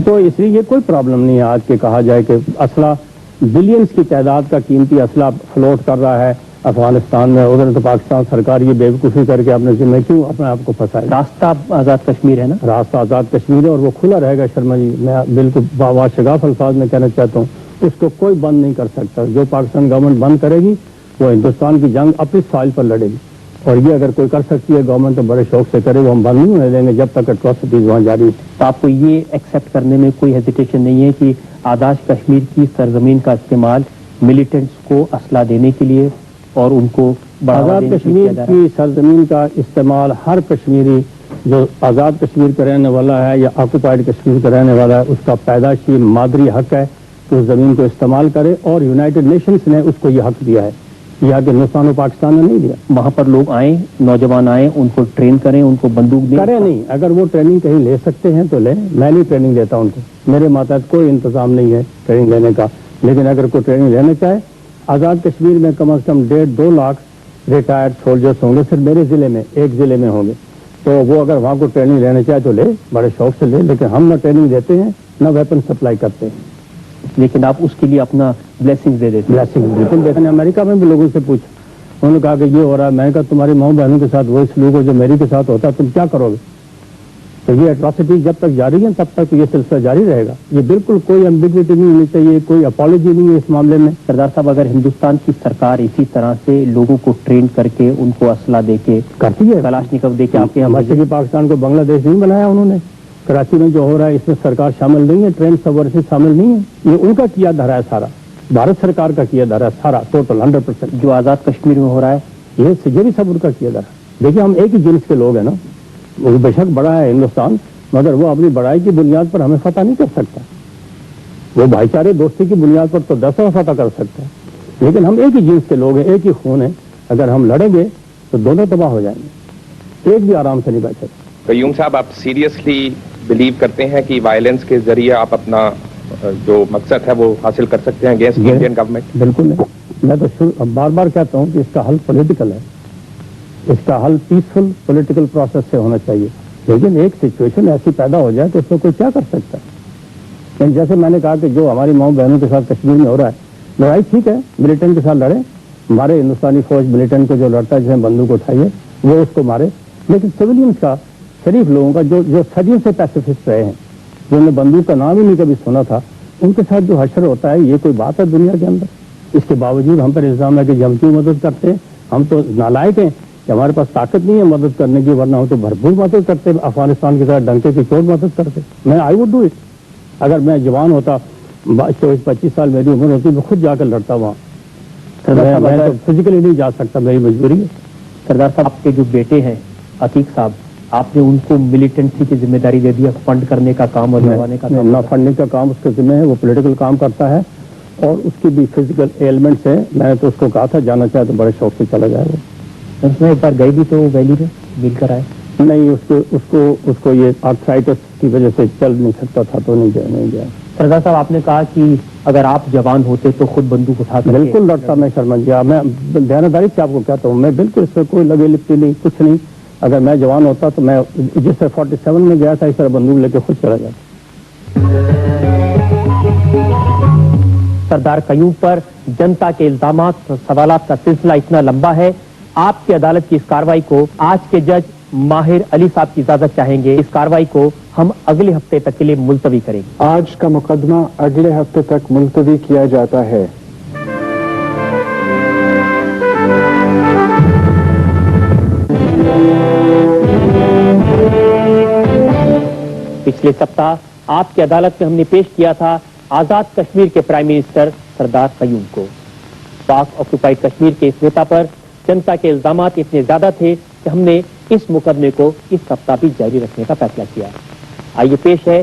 تو اس لیے یہ کوئی پرابلم نہیں ہے آج کے کہا جائے کہ اسلحہ بلینز کی تعداد کا قیمتی اسلحہ فلوٹ کر رہا ہے افغانستان میں. ادھر تو پاکستان سرکار یہ بےوقوفی کر کے اپنے ذمہ کیوں اپنے آپ کو پھنسائے.
راستہ آزاد کشمیر ہے نا,
راستہ آزاد کشمیر ہے اور وہ کھلا رہے گا. شرما جی میں بالکل باشگاف الفاظ میں کہنا چاہتا ہوں, اس کو کوئی بند نہیں کر سکتا. جو پاکستان گورنمنٹ بند کرے گی وہ ہندوستان کی جنگ اپنی سوائل پر لڑے گی, اور یہ اگر کوئی کر سکتی ہے گورنمنٹ تو بڑے شوق سے کرے. وہ ہم بند نہیں ہونے دیں گے جب تک اٹراسٹیز وہاں جاری ہے.
تو آپ کو یہ ایکسیپٹ کرنے میں کوئی ہیزیٹیشن نہیں ہے کہ آزاد کشمیر کی سرزمین کا استعمال ملیٹنٹس کو اسلحہ دینے کے لیے اور ان کو
آزاد کشمیر کی سرزمین کا استعمال ہر کشمیری جو آزاد کشمیر کا رہنے والا ہے یا آکوپائڈ کشمیر کا رہنے والا ہے, اس کا پیدائشی مادری حق ہے کہ اس زمین کو استعمال کرے, اور یونائٹڈ نیشنز نے اس کو یہ حق دیا ہے. یہ حق ہندوستان و پاکستان نے نہیں دیا.
وہاں پر لوگ آئیں, نوجوان آئیں, ان کو ٹرین کریں, ان کو بندوق دیں.
کریں نہیں, اگر وہ ٹریننگ کہیں لے سکتے ہیں تو لیں. میں نہیں ٹریننگ دیتا ان کو, میرے ماتحت کوئی انتظام نہیں ہے ٹریننگ لینے کا. لیکن اگر کوئی ٹریننگ لینا چاہے, آزاد کشمیر میں کم از کم 1.5-2 لاکھ ریٹائرڈ سولجرس ہوں گے, صرف میرے ضلع میں, ایک ضلع میں ہوں گے. تو وہ اگر وہاں کو ٹریننگ لینا چاہے تو لے, بڑے شوق سے لے. لیکن ہم نہ ٹریننگ دیتے ہیں نہ ویپن سپلائی کرتے ہیں.
لیکن آپ اس کے لیے اپنا بلیسنگ دے دیتے ہیں.
بلیسنگ بالکل دیتے ہیں. امریکہ میں بھی لوگوں سے پوچھا, انہوں نے کہا کہ یہ ہو رہا ہے. میں نے کہا تمہاری ماؤں بہنوں کے ساتھ وہی سلوک ہو جو میری کے ساتھ ہوتا ہے, تم کیا کرو گے؟ تو یہ اٹراسٹی جب تک جاری ہے تب تک یہ سلسلہ جاری رہے گا. یہ بالکل کوئی ایمبیگوٹی نہیں ہونی چاہیے, کوئی اپالوجی نہیں ہے اس معاملے میں.
سردار صاحب, اگر ہندوستان کی سرکار اسی طرح سے لوگوں کو ٹرین کر کے ان کو اسلحہ دے کے
کرتی ہے,
کلاشنکوف دے کے آپ کے
ہمارے کہ پاکستان کو بنگلہ دیش نہیں بنایا انہوں نے. کراچی میں جو ہو رہا ہے اس میں سرکار شامل نہیں ہے, ٹرین سب شامل نہیں ہے. یہ ان کا کیا دھرا ہے سارا, بھارت سرکار کا کیا دھرا ہے سارا ٹوٹل 100%.
جو آزاد کشمیر میں ہو رہا ہے
یہ بھی سب ان کا کیا دھرا. دیکھیے ہم ایک ہی جنس کے لوگ ہیں نا. وہ بے شک بڑا ہے ہندوستان, مگر وہ اپنی بڑائی کی بنیاد پر ہمیں فتح نہیں کر سکتا. وہ بھائی چارے دوستی کی بنیاد پر تو 10 فتح کر سکتا ہے. لیکن ہم ایک ہی جنس کے لوگ ہیں, ایک ہی خون ہے. اگر ہم لڑیں گے تو دونوں تباہ ہو جائیں گے, ایک بھی آرام سے نہیں بیٹھ سکتا.
قیوم صاحب, آپ سیریسلی بلیو کرتے ہیں کہ وائلنس کے ذریعے آپ اپنا جو مقصد ہے وہ حاصل کر سکتے ہیں اگینسٹ انڈین گورنمنٹ؟
بالکل نہیں. میں تو بار بار کہتا ہوں کہ اس کا حل پولیٹیکل ہے, اس کا حل پیسفل پولیٹیکل پروسیس سے ہونا چاہیے. لیکن ایک سچویشن ایسی پیدا ہو جائے تو اس میں کوئی کیا کر سکتا ہے. لیکن جیسے میں نے کہا کہ جو ہماری ماؤں بہنوں کے ساتھ کشمیر میں ہو رہا ہے, لڑائی ٹھیک ہے, ملیٹنٹ کے ساتھ لڑے. ہمارے ہندوستانی فوج ملیٹنٹ کو جو لڑتا ہے, جسے بندوق اٹھائی ہے, وہ اس کو مارے. لیکن سویلینس کا, شریف لوگوں کا جو صدیوں سے پیسیفسٹ رہے ہیں, جنہوں نے بندوق کا نام ہی نہیں کبھی سنا تھا, ان کے ساتھ جو حشر ہوتا ہے, یہ کوئی بات ہے دنیا کے اندر؟ اس کے باوجود ہم پر الزام ہے کہ ہم کیوں مدد کرتے ہیں. ہم تو نالائق ہیں کہ ہمارے پاس طاقت نہیں ہے مدد کرنے کی, ورنہ ہم تو بھرپور مدد کرتے. افغانستان کے ساتھ ڈنکے کی چوٹ مدد کرتے. میں آئی وڈ ڈو اٹ. اگر میں جوان ہوتا, 24-25 سال میری عمر ہوتی, میں خود جا کر لڑتا وہاں. میں تو فزیکلی نہیں جا سکتا, میری مجبوری ہے.
سردار صاحب, آپ کے جو بیٹے ہیں عتیق صاحب, آپ نے ان کو ملیٹنسی کی ذمہ داری دے دیا, فنڈ کرنے کا کام اور لگوانے کا کام؟
نہ فنڈنگ کا کام اس کے ذمہ ہے, وہ پولیٹیکل کام کرتا ہے, اور اس کی بھی فزیکل ایلمنٹس ہیں. میں نے تو اس کو کہا تھا جانا چاہے تو بڑے شوق سے چلا جائے گا.
میں ایک بار گئی بھی تو ویلی میں مل کر آئے.
نہیں, اس کو یہ آرتھرائٹس کی وجہ سے چل نہیں سکتا تھا تو نہیں گیا.
سردار صاحب, آپ نے کہا کہ اگر آپ جوان ہوتے تو خود بندوق اٹھا کر
بالکل لڑتا میں شرما جی. میں دیانتداری سے آپ کو کہتا ہوں, میں بالکل اس سے کوئی لگے لپٹی نہیں, کچھ نہیں. اگر میں جوان ہوتا تو میں جس سے 47 میں گیا تھا اس طرح بندوق لے کے خود چلا جاتا.
سردار قیوم پر جنتا کے الزامات اور سوالات کا سلسلہ اتنا لمبا ہے. آپ کی عدالت کی اس کارروائی کو آج کے جج ماہر علی صاحب کی اجازت چاہیں گے. اس کارروائی کو ہم اگلے ہفتے تک کے لیے ملتوی کریں گے.
آج کا مقدمہ اگلے ہفتے تک ملتوی کیا جاتا ہے.
پچھلے سپتاہ آپ کی عدالت میں ہم نے پیش کیا تھا آزاد کشمیر کے پرائم منسٹر سردار قیوم کو. پاک آکوپائڈ کشمیر کے اس نیتا پر جنتا کے الزامات اتنے زیادہ تھے کہ ہم نے اس مقدمے کو اس سپتاہ بھی جاری رکھنے کا فیصلہ کیا. آئیے پیش ہے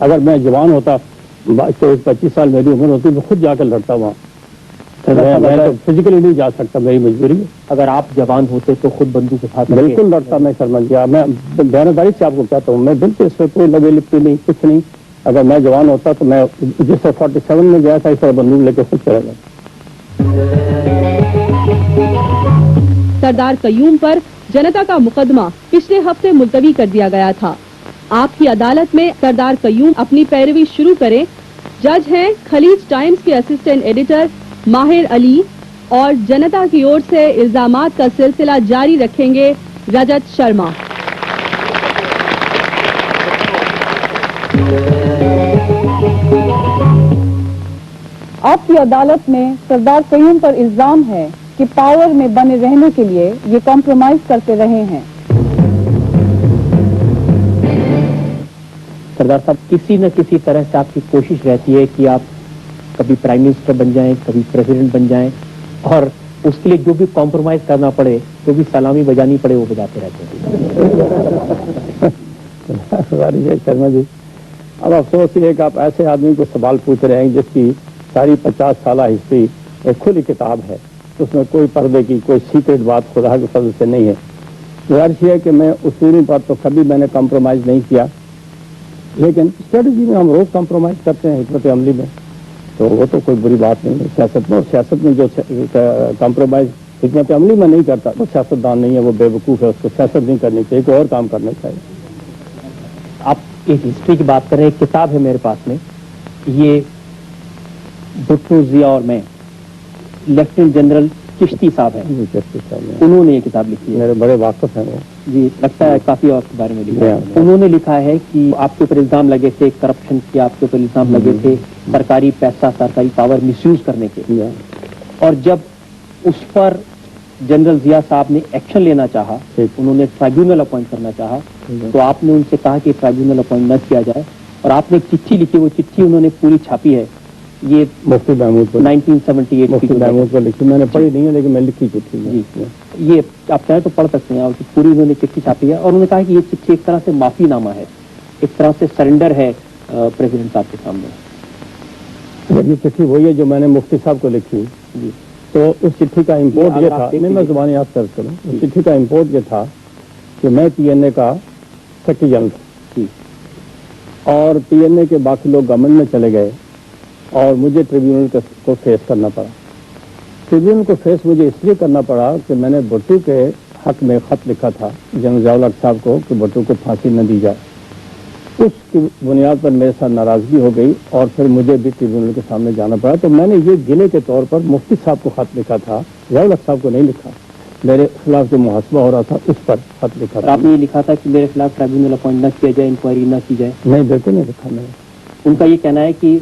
اگر میں جوان ہوتا 24-25 سال میری عمر ہوتی تو خود جا کر لڑتا وہاں. میں تو فزیکلی نہیں جا سکتا, میری مجبوری ہے.
اگر آپ جوان ہوتے تو خود بندوق اٹھا کر
بالکل لڑتا میں شرما جی. میں بیانیداری سے آپ کو کہتا ہوں, میں بالکل اس میں کوئی لگے لپٹی نہیں, کچھ نہیں. اگر میں جوان ہوتا تو میں جس طرح 47 میں گیا تھا اس طرح بندوق لے کے خود چلا گیا.
سردار قیوم پر جنتا کا مقدمہ پچھلے ہفتے ملتوی کر دیا گیا تھا. آپ کی عدالت میں سردار قیوم اپنی پیروی شروع کریں. جج ہیں خلیج ٹائمز کے اسسٹنٹ ایڈیٹر ماہر علی اور جنتا کی اور سے الزامات کا سلسلہ جاری رکھیں گے رجت شرما.
آپ کی عدالت میں سردار قیوم پر الزام ہے کہ پاور میں بنے رہنے کے لیے یہ کمپرومائز کرتے رہے ہیں.
سردار صاحب, کسی نہ کسی طرح سے آپ کی کوشش رہتی ہے کہ آپ کبھی پرائم منسٹر بن جائیں, کبھی پریزیڈنٹ بن جائیں, اور اس کے لیے جو بھی کمپرومائز کرنا پڑے, جو بھی سلامی بجانی پڑے, وہ بجاتے رہتے ہیں.
شرما جی, اب افسوس یہ ہے کہ آپ ایسے آدمی کو سوال پوچھ رہے ہیں جس کی ساری 50 سالہ ہسٹری ایک کھلی کتاب ہے, اس میں کوئی پردے کی کوئی سیکرٹ بات خدا کے فضل سے نہیں ہے. گزارش یہ ہے کہ میں اصولوں پر تو کبھی میں نے کمپرومائز نہیں کیا, لیکن اسٹریٹجی میں ہم روز کمپرومائز کرتے ہیں, حکمت عملی میں, تو وہ تو کوئی بری بات نہیں ہے سیاست میں. اور سیاست میں جو کمپرومائز حکمت عملی میں نہیں کرتا وہ سیاستدان نہیں ہے, وہ بے وقوف ہے, اس کو سیاست نہیں کرنی چاہیے, کوئی اور کام کرنا چاہیے.
آپ ایک ہسٹری کی بات کر رہے ہیں, ایک کتاب ہے میرے پاس میں, یہ بھٹو, ضیاء اور میں, لیفٹیننٹ جنرل چشتی صاحب ہیں, انہوں نے یہ کتاب لکھی ہے.
میرے بڑے واقف ہیں وہ.
جی, لگتا ہے کافی آپ کے بارے میں لکھا ہے. انہوں نے لکھا ہے کہ آپ کے اوپر الزام لگے تھے کرپشن کے, آپ کے اوپر الزام لگے تھے سرکاری پیسہ, سرکاری پاور مس یوز کرنے کے, اور جب اس پر جنرل ضیاء صاحب نے ایکشن لینا چاہا, انہوں نے ٹرائبیونل اپوائنٹ کرنا چاہا, تو آپ نے ان سے کہا کہ ٹرائبیونل اپوائنٹ نہ کیا جائے, اور آپ نے ایک چٹھی لکھی, وہ چٹھی انہوں نے پوری چھاپی ہے. یہ
مفتی محمود کو
1978
مفتی محمود کو لکھی, میں نے پڑھی نہیں ہے لیکن میں لکھی چٹھی.
جی, یہ آپ چاہیں تو پڑھ سکتے ہیں, اور پوری انہوں نے چٹھی چھاپی ہے, اور انہوں نے کہا کہ یہ چٹھی ایک طرح سے معافی نامہ ہے, ایک طرح سے سرنڈر ہے پریزیڈنٹ صاحب کے سامنے.
یہ چٹھی وہی ہے جو میں نے مفتی صاحب کو لکھی.
جی,
تو اس چٹھی کا امپورٹ یہ تھا, میں زبان یاد کر کروں, اس چٹھی کا امپورٹ یہ تھا کہ میں پی این اے کا سیکرٹری جنرل تھا, اور پی این اے کے باقی لوگ گورنمنٹ میں چلے گئے, اور مجھے ٹریبیونل کو فیس کرنا پڑا. ٹریبیونل کو فیس مجھے اس لیے کرنا پڑا کہ میں نے بھٹو کے حق میں خط لکھا تھا جنرل ضیاء الحق صاحب کو کہ بھٹو کو پھانسی نہ دی جائے. اس کی بنیاد پر میرے ساتھ ناراضگی ہو گئی, اور پھر مجھے بھی ٹریبیونل کے سامنے جانا پڑا. تو میں نے یہ گلے کے طور پر مفتی صاحب کو خط لکھا تھا, ضیاء الحق صاحب کو نہیں لکھا. میرے خلاف جو محاسبہ ہو رہا تھا اس پر خط لکھا تھا.
آپ نے یہ لکھا تھا کہ میرے خلاف ٹرائبیونل اپوائنٹ نہ کیا جائے, انکوائری نہ کی جائے.
نہیں, بالکل نہیں لکھا میں نے.
ان کا یہ کہنا ہے کہ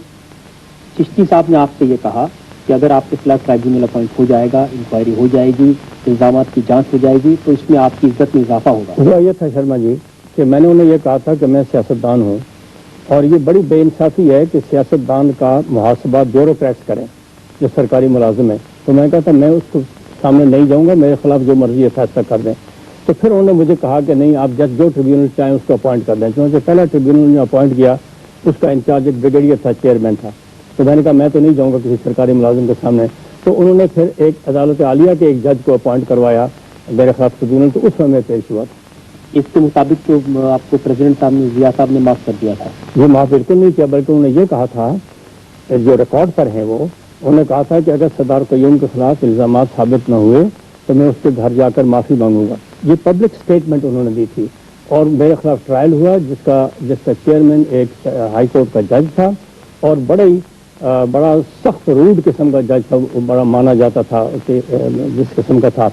چشتی صاحب نے آپ سے یہ کہا کہ اگر آپ کے خلاف ٹرائبیونل اپوائنٹ ہو جائے گا, انکوائری ہو جائے گی, الزامات کی جانچ ہو جائے گی, تو اس میں آپ کی عزت میں اضافہ ہوگا.
ہوا یہ تھا شرما جی کہ میں نے انہیں یہ کہا تھا کہ میں سیاستدان ہوں, اور یہ بڑی بے انصافی ہے کہ سیاستدان کا محاسبہ بیوروکریٹس کریں جو سرکاری ملازم ہیں. تو میں کہا تھا میں اس کو سامنے نہیں جاؤں گا, میرے خلاف جو مرضی ہے فیصلہ کر دیں. تو پھر انہوں نے مجھے کہا کہ نہیں, آپ جج جو ٹریبیونل چاہیں اس کو اپوائنٹ کر دیں. چونکہ پہلا ٹریبیونل نے اپوائنٹ کیا, اس کا انچارج ایک بریگیڈیئر تھا, چیئرمین تھا. تو میں نے کہا میں تو نہیں جاؤں گا کسی سرکاری ملازم کے سامنے. تو انہوں نے پھر ایک عدالت عالیہ کے ایک جج کو اپوائنٹ کروایا میرے خلاف ٹریبیونل, تو اس میں پیش ہوا تھا.
اس کے مطابق تو آپ کو پریزیڈنٹ صاحب نے, ضیاء صاحب نے معاف کر دیا تھا.
یہ معاف بالکل نہیں کیا, بلکہ انہوں نے یہ کہا تھا, جو ریکارڈ پر ہیں وہ, انہوں نے کہا تھا کہ اگر سردار قیوم کے خلاف الزامات ثابت نہ ہوئے تو میں اس کے گھر جا کر معافی مانگوں گا. یہ پبلک اسٹیٹمنٹ انہوں نے دی تھی. اور میرے خلاف ٹرائل ہوا جس کا چیئرمین ایک ہائی کورٹ کا جج تھا, اور بڑا سخت روڈ قسم کا جج تھا, بڑا مانا جاتا تھا کہ جس قسم کا تھا.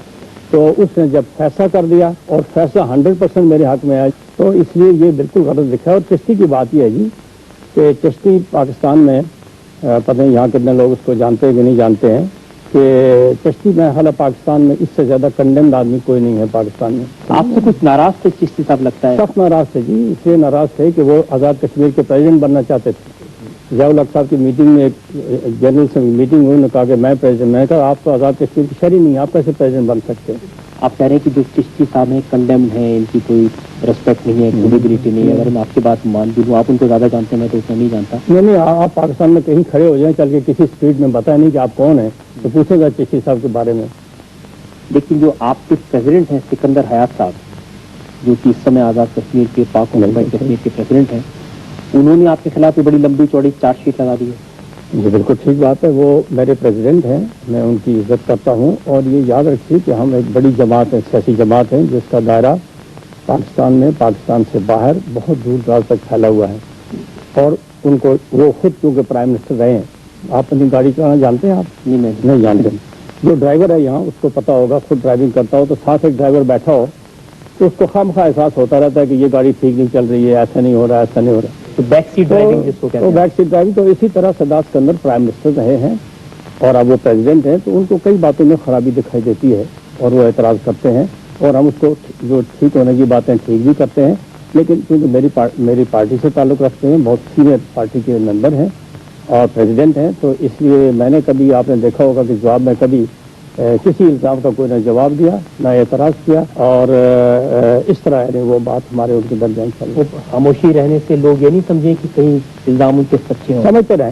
تو اس نے جب فیصلہ کر دیا, اور فیصلہ 100% میرے حق میں آیا, تو اس لیے یہ بالکل غلط لکھا ہے. اور چشتی کی بات یہ ہے جی کہ چشتی پاکستان میں پتہ نہیں یہاں کتنے لوگ اس کو جانتے ہیں کہ نہیں جانتے ہیں, کہ چشتی میں حال پاکستان میں اس سے زیادہ کنڈیمڈ آدمی کوئی نہیں ہے پاکستان میں.
آپ سے کچھ ناراض تھے چشتی صاحب, لگتا ہے
سخت ناراض تھے جی. اس لیے ناراض تھے کہ وہ آزاد کشمیر کے پریزیڈنٹ بننا چاہتے تھے. ضیاء الحق صاحب کی میٹنگ میں, ایک جنرل سے میٹنگ ہوئی, انہوں نے کہا کہ میں پریزیڈنٹ, میں نے کہا آپ تو آزاد کشمیر کی شہری نہیں, آپ کیسے پریزیڈنٹ بن سکتے ہیں.
آپ کہہ رہے ہیں کہ جو چشتی صاحب ہیں کنڈیمڈ ہیں, ان کی کوئی ریسپیکٹ نہیں ہے, کریڈیبلٹی نہیں ہے. اگر میں آپ کی بات مان بھی لوں, آپ ان کو زیادہ جانتے ہیں, میں تو اتنا نہیں جانتا.
نہیں, آپ پاکستان میں کہیں کھڑے ہو جائیں چل کے کسی اسٹریٹ میں بتائیں نہیں کہ آپ کون ہیں, تو پوچھے گا چشتی صاحب کے بارے میں.
لیکن جو آپ کے پریزیڈنٹ ہیں سکندر حیات صاحب, جو کہ اس سمے آزاد کشمیر کے پاک آکوپائڈ کشمیر کے پریزیڈنٹ ہیں, انہوں نے آپ کے خلاف بڑی لمبی چوڑی چارج شیٹ لگا دی ہے.
جی بالکل ٹھیک بات ہے, وہ میرے پریزیڈنٹ ہیں, میں ان کی عزت کرتا ہوں. اور یہ یاد رکھیے کہ ہم ایک بڑی جماعت ہے, سیاسی جماعت ہے, جس کا دائرہ پاکستان میں, پاکستان سے باہر بہت دور دراز تک پھیلا ہوا ہے. اور ان کو وہ خود کیونکہ پرائم منسٹر رہے ہیں. آپ اپنی گاڑی چلانا جانتے ہیں؟ آپ نہیں جانتے. جو ڈرائیور ہے یہاں اس کو پتا ہوگا, خود ڈرائیونگ کرتا ہو تو ساتھ ایک ڈرائیور بیٹھا ہو تو اس کو خامخواہ احساس ہوتا رہتا ہے کہ یہ گاڑی ٹھیک نہیں چل رہی ہے, ایسا نہیں ہو رہا, ایسا نہیں ہو رہا.
تو بیک سیٹ ڈرائیونگ جس کو کہتے ہیں,
بیک سیٹ ڈرائیونگ. تو اسی طرح سردار سکندر پرائم منسٹر رہے ہیں اور اب وہ پریزیڈنٹ ہیں, تو ان کو کئی باتوں میں خرابی دکھائی دیتی ہے اور وہ اعتراض کرتے ہیں, اور ہم اس کو جو ٹھیک ہونے کی باتیں ٹھیک بھی کرتے ہیں. لیکن کیونکہ میری پارٹی سے تعلق رکھتے ہیں, بہت سینئر پارٹی کے ممبر ہیں اور پریزیڈنٹ ہیں, تو اس لیے میں نے کبھی, آپ نے دیکھا ہوگا کہ جواب میں کبھی کسی الزام کا کوئی نہ جواب دیا نہ اعتراض کیا. اور اس طرح یعنی وہ بات ہمارے ان کے درمیان چل رہی.
خاموشی رہنے سے لوگ یہ نہیں سمجھیں کہ کہیں الزام ان کے سچے ہوں.
سمجھتے رہیں.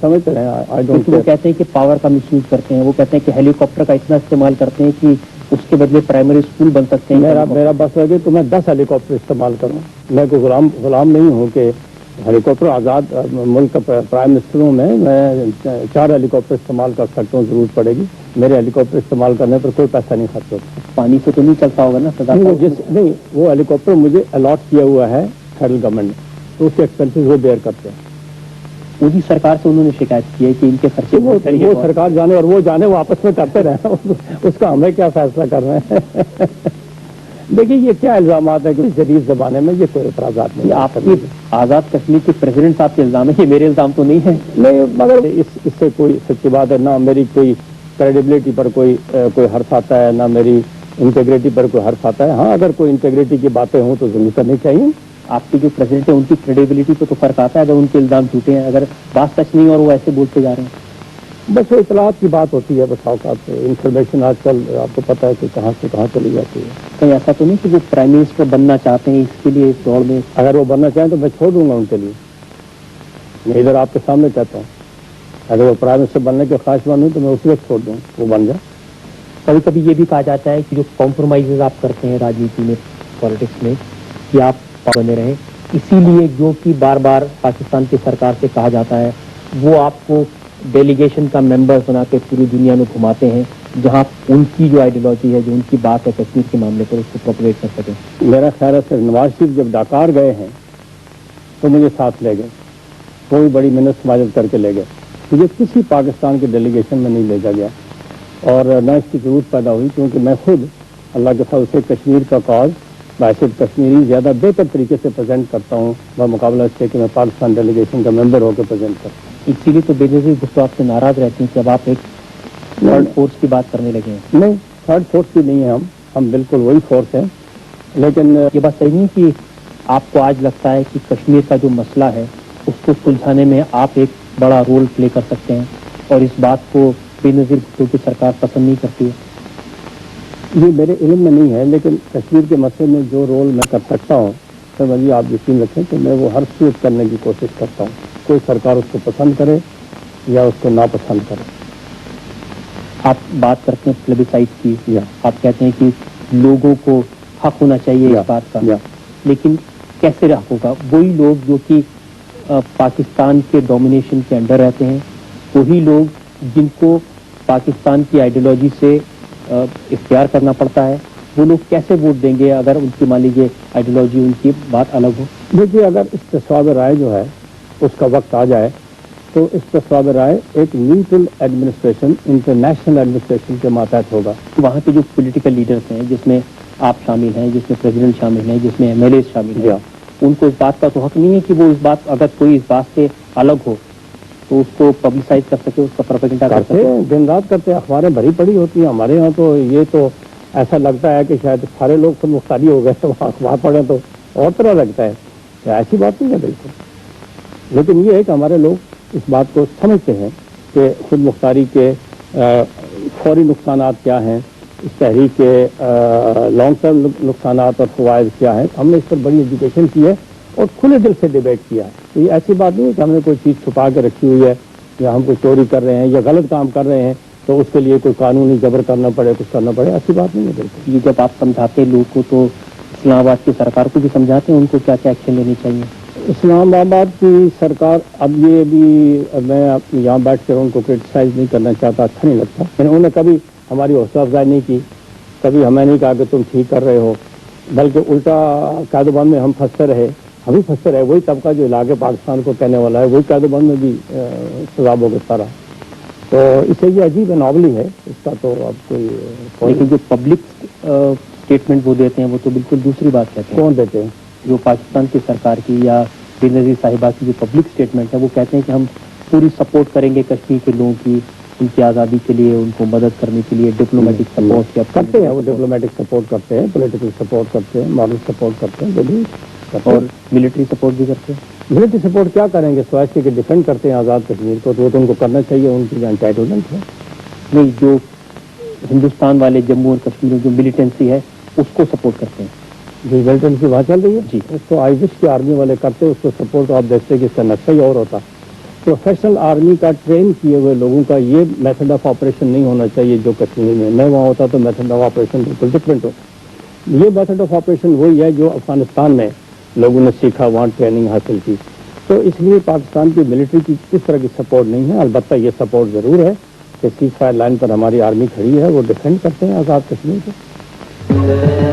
وہ کہتے ہیں کہ پاور کا مس یوز کرتے ہیں, وہ کہتے ہیں کہ ہیلی کاپٹر کا اتنا استعمال کرتے ہیں کہ اس کے بدلے پرائمری اسکول بن سکتے ہیں.
میرا بس ہے کہ میں 10 ہیلی کاپٹر استعمال کروں. میں کوئی غلام نہیں ہوں کہ ہیلی کاپٹر. آزاد ملک کا پرائم منسٹر ہوں میں 4 ہیلی کاپٹر استعمال کر سکتا ہوں, ضرورت پڑے گی. میرے ہیلی کاپٹر استعمال کرنے پر کوئی پیسہ نہیں خرچ ہوتا.
پانی سے تو نہیں چلتا ہوگا نا سدا؟
نہیں, وہ ہیلی کاپٹر مجھے الاٹ کیا ہوا ہے فیڈرل گورنمنٹ نے, تو اس کے ایکسپینسز وہ بیئر کرتے ہیں.
مودی سرکار سے انہوں نے شکایت کی ہے کہ ان کے خرچے
وہ سرکار جانے اور وہ جانے, وہ آپس میں کرتے رہے, اس کا ہمیں کیا فیصلہ کر رہے ہیں. دیکھیے یہ کیا الزامات ہیں کہ جدید زمانے میں یہ کوئی اعتراضات نہیں.
آپ کی آزاد کشمیر کے پریزیڈنٹ صاحب کے الزام ہے, یہ میرے الزام تو نہیں ہے.
نہیں, مگر اس سے کوئی سچی بات ہے, نہ میری کوئی کریڈیبلٹی پر کوئی حرف آتا ہے, نہ میری انٹیگریٹی پر کوئی حرف آتا ہے. ہاں اگر کوئی انٹیگریٹی کی باتیں ہوں تو ضرور کرنی چاہیے.
آپ کی جو پریزیڈنٹ ہے ان کی کریڈیبلٹی پہ تو فرق آتا ہے اگر ان کے الزام جھوٹے ہیں, اگر بات سچ نہیں اور وہ ایسے بولتے جا رہے ہیں.
بس وہ اطلاعات کی بات ہوتی ہے, بس اوقات انفارمیشن آج کل آپ کو پتا ہے کہ کہاں سے کہاں چلی جاتی ہے.
کہیں ایسا تو نہیں کہ وہ پرائم منسٹر بننا چاہتے ہیں, اس کے لیے اس دوڑ میں
اگر وہ بننا چاہیں تو میں چھوڑ دوں گا ان کے لیے. میں ادھر آپ کے سامنے کہتا ہوں, اگر وہ پرائم منسٹر بننے کے خواہش مند ہوں تو میں اسی وقت چھوڑ دوں, وہ بن جائے.
کبھی کبھی یہ بھی کہا جاتا ہے کہ جو کمپرومائز آپ کرتے ہیں راجنیتی میں, پالیٹکس میں, کہ آپ بنے رہیں, اسی لیے جو کہ بار بار پاکستان کی سرکار سے کہا جاتا ہے وہ آپ کو ڈیلیگیشن کا ممبر بنا کے پوری دنیا میں گھماتے ہیں, جہاں ان کی جو آئیڈیالوجی ہے, جو ان کی بات ہے کشمیر کے معاملے پر, اس کو پروپیگیٹ کر سکیں.
میرا خیال ہے سر نواز شریف جب ڈاکار گئے ہیں تو مجھے ساتھ لے گئے, کوئی بڑی منت سماجت کر کے لے گئے. مجھے کسی پاکستان کے ڈیلیگیشن میں نہیں بھیجا گیا اور نہ اس کی ضرورت پیدا ہوئی, کیونکہ میں خود اللہ کے فضل سے کشمیر کا کاز بحیثیت کشمیری زیادہ بہتر طریقے سے پریزنٹ کرتا ہوں بمقابلہ اس کے کہ میں پاکستان ڈیلیگیشن کا ممبر ہو کے پریزنٹ کرتا ہوں.
اسی لیے تو بے نظیر گفتگو آپ سے ناراض رہتے ہیں کہ اب آپ ایک تھرڈ فورس کی بات کرنے لگے ہیں.
نہیں, تھرڈ فورس بھی نہیں ہے, ہم بالکل وہی فورس ہیں. لیکن
یہ بات صحیح نہیں کہ آپ کو آج لگتا ہے کہ کشمیر کا جو مسئلہ ہے اس کو سلجھانے میں آپ ایک بڑا رول پلے کر سکتے ہیں, اور اس بات کو بے نظیر گفتگو کی سرکار پسند نہیں کرتی ہے.
یہ میرے علم میں نہیں ہے, لیکن کشمیر کے مسئلے میں جو رول میں کر سکتا ہوں سر وزیر آپ یقین رکھیں کہ میں وہ ہر صورت کرنے کی کوشش کرتا ہوں, کوئی سرکار اس کو پسند کرے یا اس کو ناپسند کرے.
آپ بات کرتے ہیں پلیبیسائٹ کی, آپ کہتے ہیں کہ لوگوں کو حق ہونا چاہیے اس بات کا, لیکن کیسے حق ہوگا؟ وہی لوگ جو کہ پاکستان کے ڈومینیشن کے انڈر رہتے ہیں, وہی لوگ جن کو پاکستان کی آئیڈیالوجی سے اختیار کرنا پڑتا ہے, وہ لوگ کیسے ووٹ دیں گے اگر ان کی مان لیجیے آئیڈیالوجی ان کی بات الگ ہو؟
دیکھیے اگر استصواب رائے جو ہے اس کا وقت آ جائے تو استصواب رائے ایک نیوٹرل ایڈمنسٹریشن, انٹرنیشنل ایڈمنسٹریشن کے ماتحت ہوگا.
وہاں کے جو پولیٹیکل لیڈرز ہیں, جس میں آپ شامل ہیں, جس میں پریزیڈنٹ شامل ہیں, جس میں ایم ایل اے شامل ہیں, ان کو اس بات کا تو حق نہیں ہے کہ وہ اس بات, اگر کوئی اس بات سے الگ ہو تو اس کو پبلسائز کر سکے, اس کا پروپیگنڈا کر سکے.
دن رات کرتے, اخباریں بھری پڑی ہوتی ہیں ہمارے یہاں, تو یہ تو ایسا لگتا ہے کہ شاید سارے لوگ خود مختاری ہو گئے, وہاں اخبار پڑھیں تو اور طرح لگتا ہے. ایسی بات نہیں ہے بالکل, لیکن یہ ہے کہ ہمارے لوگ اس بات کو سمجھتے ہیں کہ خود مختاری کے فوری نقصانات کیا ہیں, اس تحریک کے لانگ ٹرم نقصانات اور فوائد کیا ہیں. ہم نے اس پر بڑی ایجوکیشن کی ہے اور کھلے دل سے ڈیبیٹ کیا ہے. تو یہ ایسی بات نہیں ہے کہ ہم نے کوئی چیز چھپا کے رکھی ہوئی ہے یا ہم کوئی چوری کر رہے ہیں یا غلط کام کر رہے ہیں تو اس کے لیے کوئی قانونی جبر کرنا پڑے, کچھ کرنا پڑے, ایسی بات نہیں ہے. بالکل
یہ جب آپ سمجھاتے ہیں لوگوں کو تو اسلام آباد کی سرکار کو بھی سمجھاتے ہیں ان کو کیا کیا ایکشن لینی چاہیے؟
اسلام آباد کی سرکار, اب یہ بھی میں یہاں بیٹھ کر ان کو کرٹیسائز نہیں کرنا چاہتا, اچھا نہیں لگتا. انہوں نے کبھی ہماری حوصلہ افزائی نہیں کی, کبھی ہمیں نہیں کہا کہ تم ٹھیک کر رہے ہو, بلکہ الٹا قید و بند میں ہم پھنستے رہے, ہم بھی پھنستے رہے. وہی طبقہ جو علاقے پاکستان کو کہنے والا ہے وہی قید و بند میں بھی سزا بھگتتا رہا. تو اسے یہ عجیب انوملی ہے, اس کا تو اب کوئی
لیکن جو پبلک اسٹیٹمنٹ وہ دیتے ہیں وہ تو بالکل دوسری بات کہتے ہیں.
کون دیتے ہیں؟
جو پاکستان کی سرکار کی یا بے نظیر صاحبہ کی جو پبلک اسٹیٹمنٹ ہے وہ کہتے ہیں کہ ہم پوری سپورٹ کریں گے کشمیر کے لوگوں کی, ان کی آزادی کے لیے, ان کو مدد کرنے کے لیے ڈپلومیٹک سپورٹ کیا
کرتے ہیں. وہ ڈپلومیٹک سپورٹ کرتے ہیں, پولیٹیکل سپورٹ کرتے ہیں, مارل سپورٹ کرتے ہیں, جو بھی
اور ملٹری سپورٹ بھی کرتے ہیں.
ملٹری سپورٹ کیا کریں گے سوائے کے ڈیفینڈ کرتے ہیں آزاد کشمیر کو, تو وہ تو ان کو کرنا چاہیے, ان کی انٹائٹلمنٹ ہے.
نہیں, جو ہندوستان والے جموں اور کشمیر میں جو ملیٹنسی ہے اس کو سپورٹ کرتے ہیں.
جی ملٹنسی وہاں چل رہی ہے
جی,
اس کو آئی کی آرمی والے کرتے, اس کو سپورٹ آپ دیکھتے ہیں کہ اس کا نقشہ ہی اور ہوتا. پروفیشنل آرمی کا ٹرین کیے ہوئے لوگوں کا یہ میتھڈ آف آپریشن نہیں ہونا چاہیے جو کشمیر میں وہاں ہوتا تو میتھڈ آف آپریشن بالکل ڈفرینٹ ہو. یہ میتھڈ آف آپریشن وہی ہے جو افغانستان میں لوگوں نے سیکھا, وہاں ٹریننگ حاصل کی. تو اس لیے پاکستان کی ملٹری کی اس طرح کی سپورٹ نہیں ہے. البتہ یہ سپورٹ ضرور ہے کہ سیز فائر لائن پر ہماری آرمی کھڑی ہے, وہ ڈیفینڈ کرتے ہیں آزاد کشمیر کو.